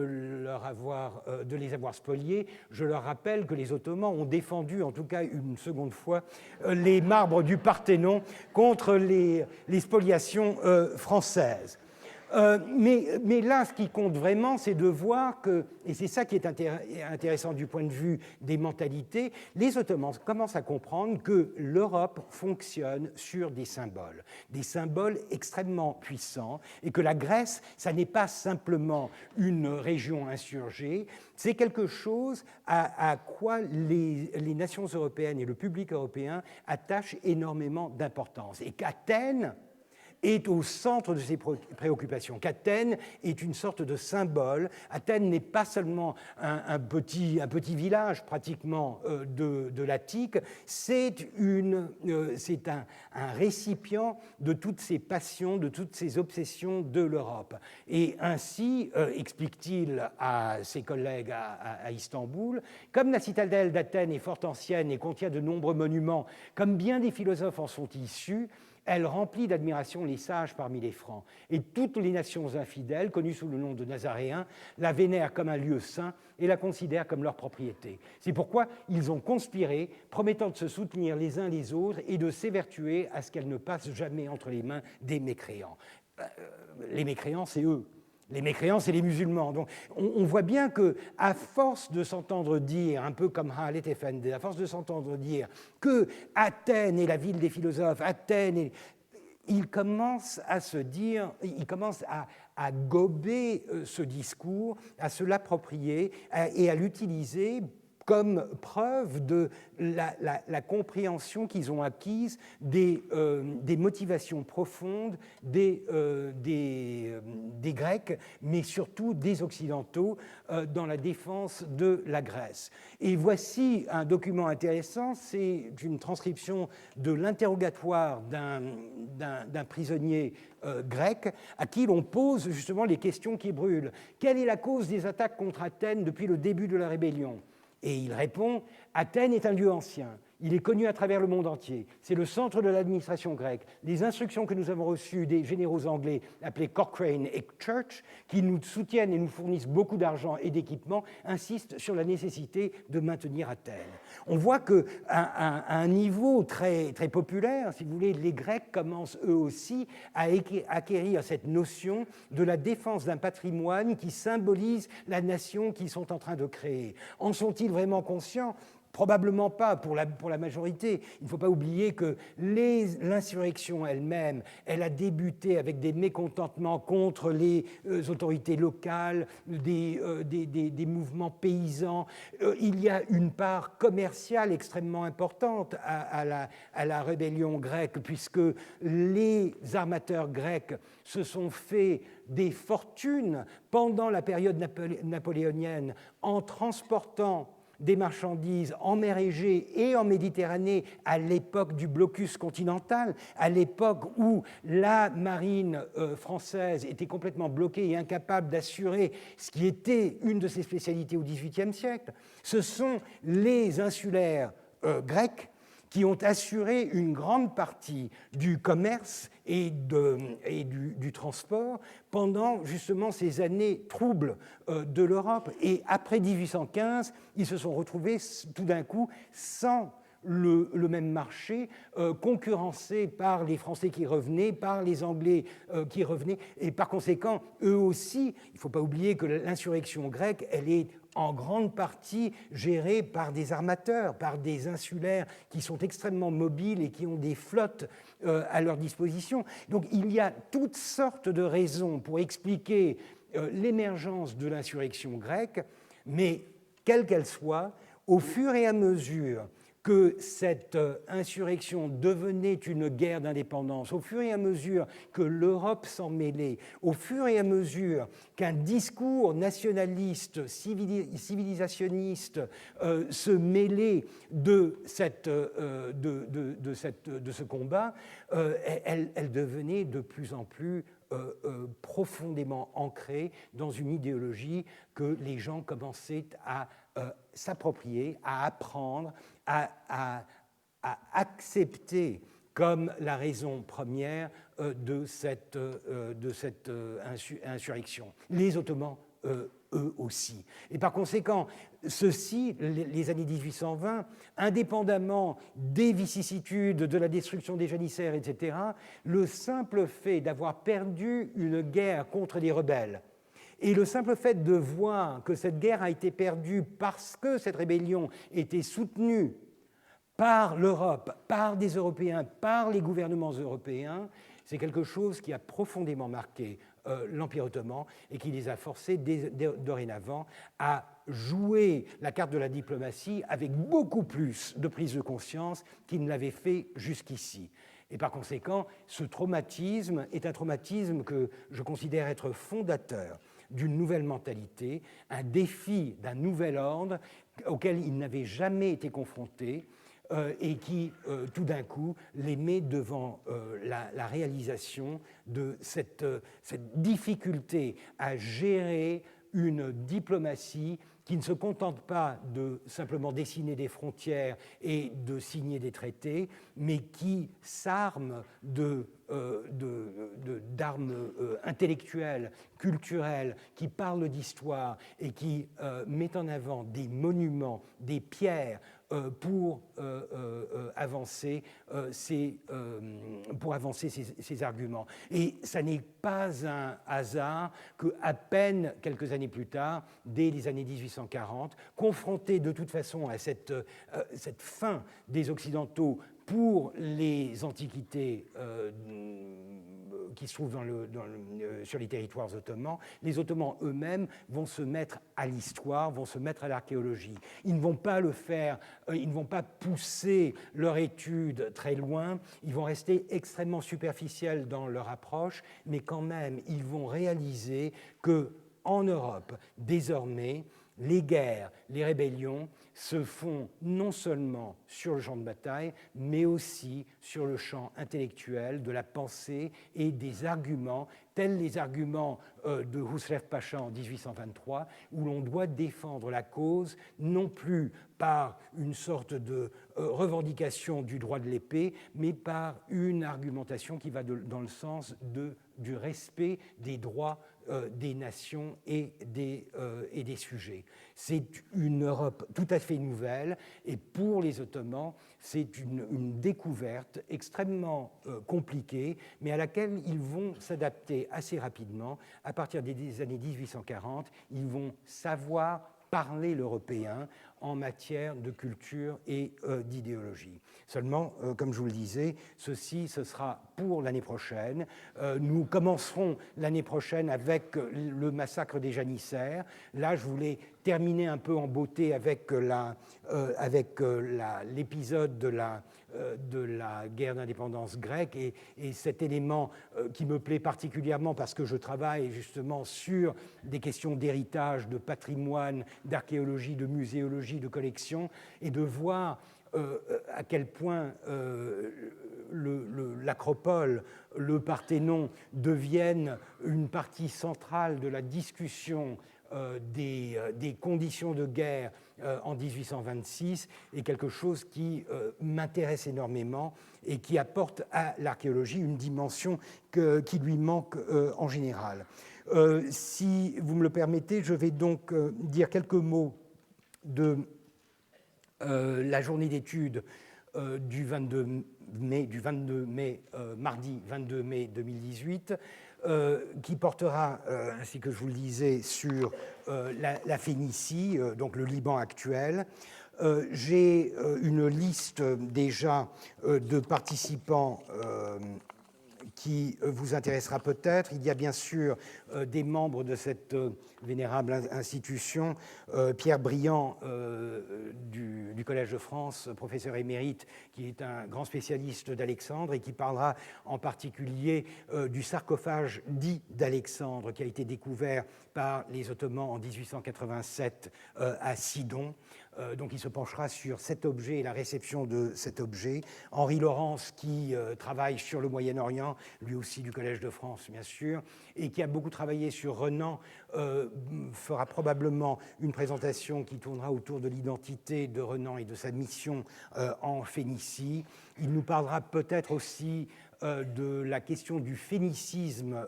les avoir spoliés, je leur rappelle que les Ottomans ont défendu, en tout cas une seconde fois, les marbres du Parthénon contre les spoliations françaises. Mais là, ce qui compte vraiment, c'est de voir que, et c'est ça qui est intéressant du point de vue des mentalités, les Ottomans commencent à comprendre que l'Europe fonctionne sur des symboles extrêmement puissants, et que la Grèce, ça n'est pas simplement une région insurgée, c'est quelque chose à quoi les nations européennes et le public européen attachent énormément d'importance. Et qu'Athènes est au centre de ses préoccupations, qu'Athènes est une sorte de symbole. Athènes n'est pas seulement un petit village pratiquement de l'Attique, c'est un récipient de toutes ces passions, de toutes ces obsessions de l'Europe. Et ainsi, explique-t-il à ses collègues à Istanbul, comme la citadelle d'Athènes est fort ancienne et contient de nombreux monuments, comme bien des philosophes en sont issus, elle remplit d'admiration les sages parmi les Francs. Et toutes les nations infidèles, connues sous le nom de Nazaréens, la vénèrent comme un lieu saint et la considèrent comme leur propriété. C'est pourquoi ils ont conspiré, promettant de se soutenir les uns les autres et de s'évertuer à ce qu'elle ne passe jamais entre les mains des mécréants. Les mécréants, c'est eux. Les mécréants, c'est les musulmans. Donc, on voit bien qu'à force de s'entendre dire, un peu comme Halet Effendi, à force de s'entendre dire que Athènes est la ville des philosophes, il commence à se dire, il commence à gober ce discours, à se l'approprier et à l'utiliser comme preuve de la compréhension qu'ils ont acquise des motivations profondes des Grecs, mais surtout des Occidentaux, dans la défense de la Grèce. Et voici un document intéressant, c'est une transcription de l'interrogatoire d'un prisonnier grec à qui l'on pose justement les questions qui brûlent. Quelle est la cause des attaques contre Athènes depuis le début de la rébellion ? Et il répond, Athènes est un lieu ancien, il est connu à travers le monde entier, c'est le centre de l'administration grecque. Les instructions que nous avons reçues des généraux anglais appelés Cochrane et Church, qui nous soutiennent et nous fournissent beaucoup d'argent et d'équipements, insistent sur la nécessité de maintenir Athènes. On voit qu'à un niveau très, très populaire, si vous voulez, les Grecs commencent eux aussi à acquérir cette notion de la défense d'un patrimoine qui symbolise la nation qu'ils sont en train de créer. En sont-ils vraiment conscients ? Probablement pas pour la majorité. Il ne faut pas oublier que l'insurrection elle-même, elle a débuté avec des mécontentements contre les autorités locales, des mouvements paysans. Il y a une part commerciale extrêmement importante à la rébellion grecque, puisque les armateurs grecs se sont fait des fortunes pendant la période napoléonienne en transportant des marchandises en mer Égée et en Méditerranée à l'époque du blocus continental, à l'époque où la marine française était complètement bloquée et incapable d'assurer ce qui était une de ses spécialités au XVIIIe siècle. Ce sont les insulaires grecs qui ont assuré une grande partie du commerce et du transport pendant justement ces années troubles de l'Europe. Et après 1815, ils se sont retrouvés tout d'un coup sans le même marché, concurrencés par les Français qui revenaient, par les Anglais qui revenaient, et par conséquent, eux aussi, il ne faut pas oublier que l'insurrection grecque, elle est en grande partie gérée par des armateurs, par des insulaires qui sont extrêmement mobiles et qui ont des flottes à leur disposition. Donc il y a toutes sortes de raisons pour expliquer l'émergence de l'insurrection grecque, mais quelle qu'elle soit, au fur et à mesure que cette insurrection devenait une guerre d'indépendance, au fur et à mesure que l'Europe s'en mêlait, au fur et à mesure qu'un discours nationaliste, civilisationniste se mêlait de ce combat, elle devenait de plus en plus profondément ancrée dans une idéologie que les gens commençaient à s'approprier, à apprendre, à accepter comme la raison première de cette insurrection. Les Ottomans, eux aussi. Et par conséquent, ceci, les années 1820, indépendamment des vicissitudes, de la destruction des janissaires, etc., le simple fait d'avoir perdu une guerre contre des rebelles, et le simple fait de voir que cette guerre a été perdue parce que cette rébellion était soutenue par l'Europe, par des Européens, par les gouvernements européens, c'est quelque chose qui a profondément marqué l'Empire ottoman et qui les a forcés dorénavant à jouer la carte de la diplomatie avec beaucoup plus de prise de conscience qu'ils ne l'avaient fait jusqu'ici. Et par conséquent, ce traumatisme est un traumatisme que je considère être fondateur d'une nouvelle mentalité, un défi d'un nouvel ordre auquel ils n'avaient jamais été confrontés et qui, tout d'un coup, les met devant la réalisation de cette difficulté à gérer une diplomatie qui ne se contente pas de simplement dessiner des frontières et de signer des traités, mais qui s'arme d'armes intellectuelles, culturelles, qui parlent d'histoire et qui met en avant des monuments, des pierres pour avancer ces arguments. Et ça n'est pas un hasard qu'à peine quelques années plus tard, dès les années 1840, confrontés de toute façon à cette fin des Occidentaux pour les antiquités qui se trouvent sur les territoires ottomans, les Ottomans eux-mêmes vont se mettre à l'histoire, vont se mettre à l'archéologie. Ils ne vont pas le faire, ils ne vont pas pousser leur étude très loin, ils vont rester extrêmement superficiels dans leur approche, mais quand même, ils vont réaliser qu'en Europe, désormais, les guerres, les rébellions se font non seulement sur le champ de bataille, mais aussi sur le champ intellectuel, de la pensée et des arguments, tels les arguments de Husrev Pacha en 1823, où l'on doit défendre la cause, non plus par une sorte de revendication du droit de l'épée, mais par une argumentation qui va dans le sens du respect des droits des nations et des sujets. C'est une Europe tout à fait nouvelle et pour les Ottomans, c'est une découverte extrêmement compliquée, mais à laquelle ils vont s'adapter assez rapidement. À partir des années 1840, ils vont savoir parler l'européen en matière de culture et d'idéologie. Seulement, comme je vous le disais, ce sera pour l'année prochaine. Nous commencerons l'année prochaine avec le massacre des janissaires. Là, je voulais terminer un peu en beauté avec l'épisode de la guerre d'indépendance grecque et cet élément qui me plaît particulièrement parce que je travaille justement sur des questions d'héritage, de patrimoine, d'archéologie, de muséologie, de collection, et de voir à quel point l'Acropole, le Parthénon deviennent une partie centrale de la discussion des conditions de guerre en 1826 est quelque chose qui m'intéresse énormément et qui apporte à l'archéologie une dimension qui lui manque en général. Si vous me le permettez, je vais donc dire quelques mots de la journée d'études du 22 mai, mardi 22 mai 2018, qui portera, ainsi que je vous le disais, sur la Phénicie, donc le Liban actuel. J'ai une liste déjà de participants qui vous intéressera peut-être. Il y a bien sûr des membres de cette vénérable institution, Pierre Briand du Collège de France, professeur émérite, qui est un grand spécialiste d'Alexandre et qui parlera en particulier du sarcophage dit d'Alexandre qui a été découvert par les Ottomans en 1887 à Sidon. Donc il se penchera sur cet objet et la réception de cet objet. Henri Laurence, qui travaille sur le Moyen-Orient, lui aussi du Collège de France, bien sûr, et qui a beaucoup travaillé sur Renan, fera probablement une présentation qui tournera autour de l'identité de Renan et de sa mission en Phénicie. Il nous parlera peut-être aussi de la question du phénicisme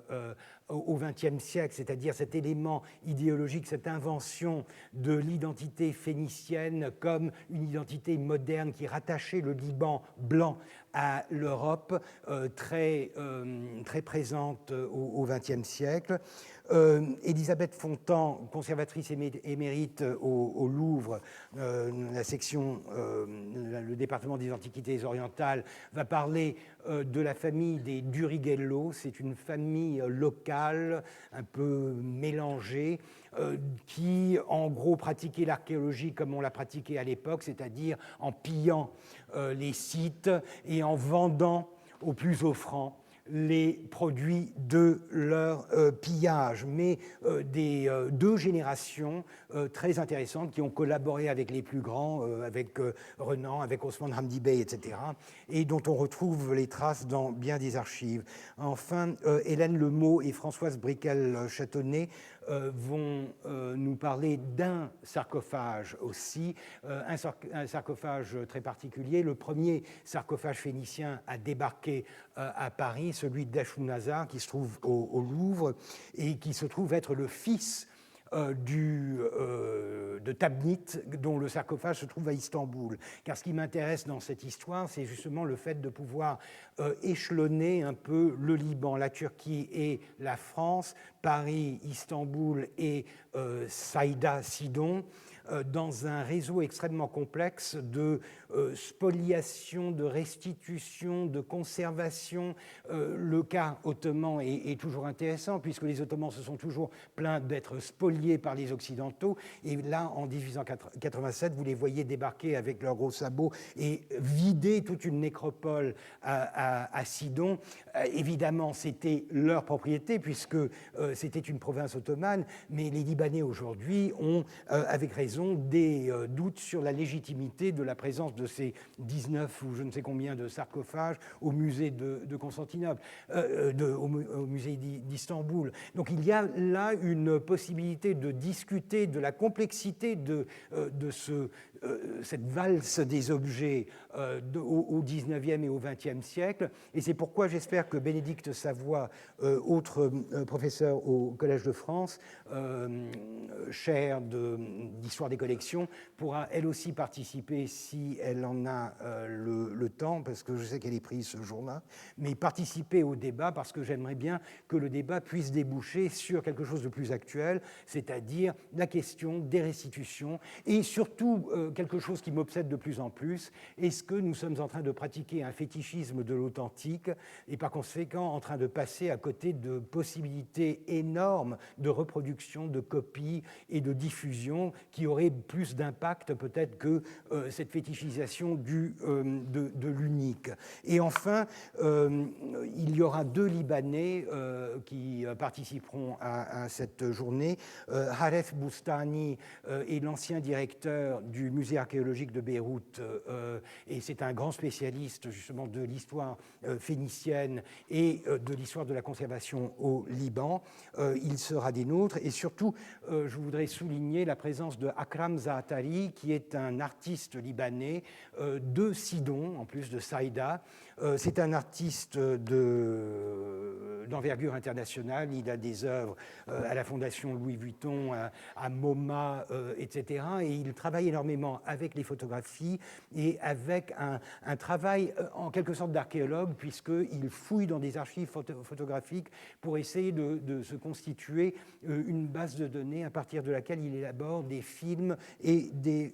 au XXe siècle, c'est-à-dire cet élément idéologique, cette invention de l'identité phénicienne comme une identité moderne qui rattachait le Liban blanc à l'Europe, très présente au XXe siècle. Elisabeth Fontan, conservatrice émérite au Louvre, la section, le département des Antiquités orientales, va parler de la famille des Durighello. C'est une famille locale, un peu mélangée, qui en gros pratiquait l'archéologie comme on l'a pratiquée à l'époque, c'est-à-dire en pillant les sites et en vendant aux plus offrants les produits de leur pillage, mais des deux générations très intéressantes qui ont collaboré avec les plus grands, avec Renan, avec Osman Hamdi Bey, etc., et dont on retrouve les traces dans bien des archives. Enfin, Hélène Lemot et Françoise Briquel-Châtonnet vont nous parler d'un sarcophage aussi, un sarcophage très particulier, le premier sarcophage phénicien à débarquer à Paris, celui d'Ashmunazar, qui se trouve au Louvre et qui se trouve être le fils de Tabnit, dont le sarcophage se trouve à Istanbul. Car ce qui m'intéresse dans cette histoire, c'est justement le fait de pouvoir échelonner un peu le Liban, la Turquie et la France, Paris, Istanbul et Saïda, Sidon, dans un réseau extrêmement complexe de spoliation, de restitution, de conservation. Le cas ottoman est toujours intéressant, puisque les Ottomans se sont toujours plaints d'être spoliés par les Occidentaux. Et là, en 1887, vous les voyez débarquer avec leurs gros sabots et vider toute une nécropole à Sidon. Évidemment, c'était leur propriété, puisque c'était une province ottomane, mais les Libanais aujourd'hui ont, avec raison, des doutes sur la légitimité de la présence de ces 19 ou je ne sais combien de sarcophages au musée de Constantinople, au musée d'Istanbul. Donc il y a là une possibilité de discuter de la complexité de cette valse des objets au XIXe et au XXe siècle. Et c'est pourquoi j'espère que Bénédicte Savoie, autre professeur au Collège de France, chaire d'histoire des collections, pourra elle aussi participer si elle en a le temps, parce que je sais qu'elle est prise ce jour-là, mais participer au débat parce que j'aimerais bien que le débat puisse déboucher sur quelque chose de plus actuel, c'est-à-dire la question des restitutions et surtout quelque chose qui m'obsède de plus en plus, est-ce que nous sommes en train de pratiquer un fétichisme de l'authentique et par conséquent en train de passer à côté de possibilités énormes de reproduction, de copies et de diffusion qui auraient plus d'impact peut-être que cette fétichisation de l'unique. Et enfin, il y aura 2 Libanais qui participeront à cette journée. Haref Boustani est l'ancien directeur du musée archéologique de Beyrouth et c'est un grand spécialiste justement de l'histoire phénicienne et de l'histoire de la conservation au Liban. Il sera des nôtres et surtout, je voudrais souligner la présence de Akram Zaatari, qui est un artiste libanais de Sidon, en plus de Saïda. C'est un artiste d'envergure internationale. Il a des œuvres à la Fondation Louis Vuitton, à MoMA, etc. Et il travaille énormément avec les photographies et avec un travail en quelque sorte d'archéologue, puisqu'il fouille dans des archives photographiques pour essayer de se constituer une base de données à partir de laquelle il élabore des films et des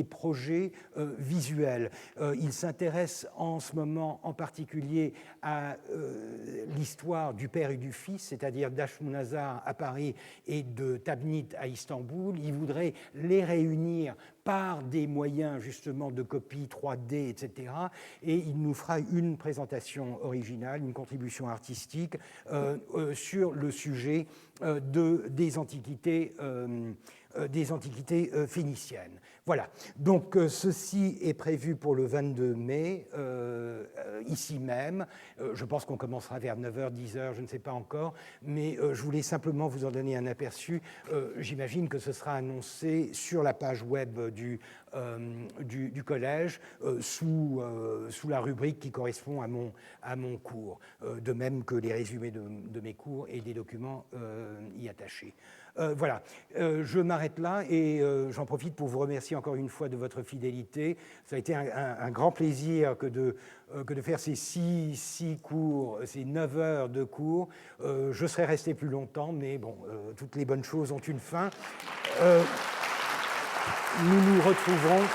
projets visuels. Il s'intéresse en ce moment en particulier à l'histoire du père et du fils, c'est-à-dire d'Ashmunazar à Paris et de Tabnit à Istanbul. Il voudrait les réunir par des moyens justement de copie 3D, etc. Et il nous fera une présentation originale, une contribution artistique sur le sujet des antiquités phéniciennes. Voilà, donc ceci est prévu pour le 22 mai, ici même. Je pense qu'on commencera vers 9h, 10h, je ne sais pas encore, mais je voulais simplement vous en donner un aperçu. J'imagine que ce sera annoncé sur la page web du collège sous la rubrique qui correspond à mon cours, de même que les résumés de mes cours et des documents y attachés. Voilà, je m'arrête là et j'en profite pour vous remercier encore une fois de votre fidélité. Ça a été un grand plaisir que de faire ces 6 cours, ces 9 heures de cours. Je serais resté plus longtemps, mais bon, toutes les bonnes choses ont une fin. Nous nous retrouverons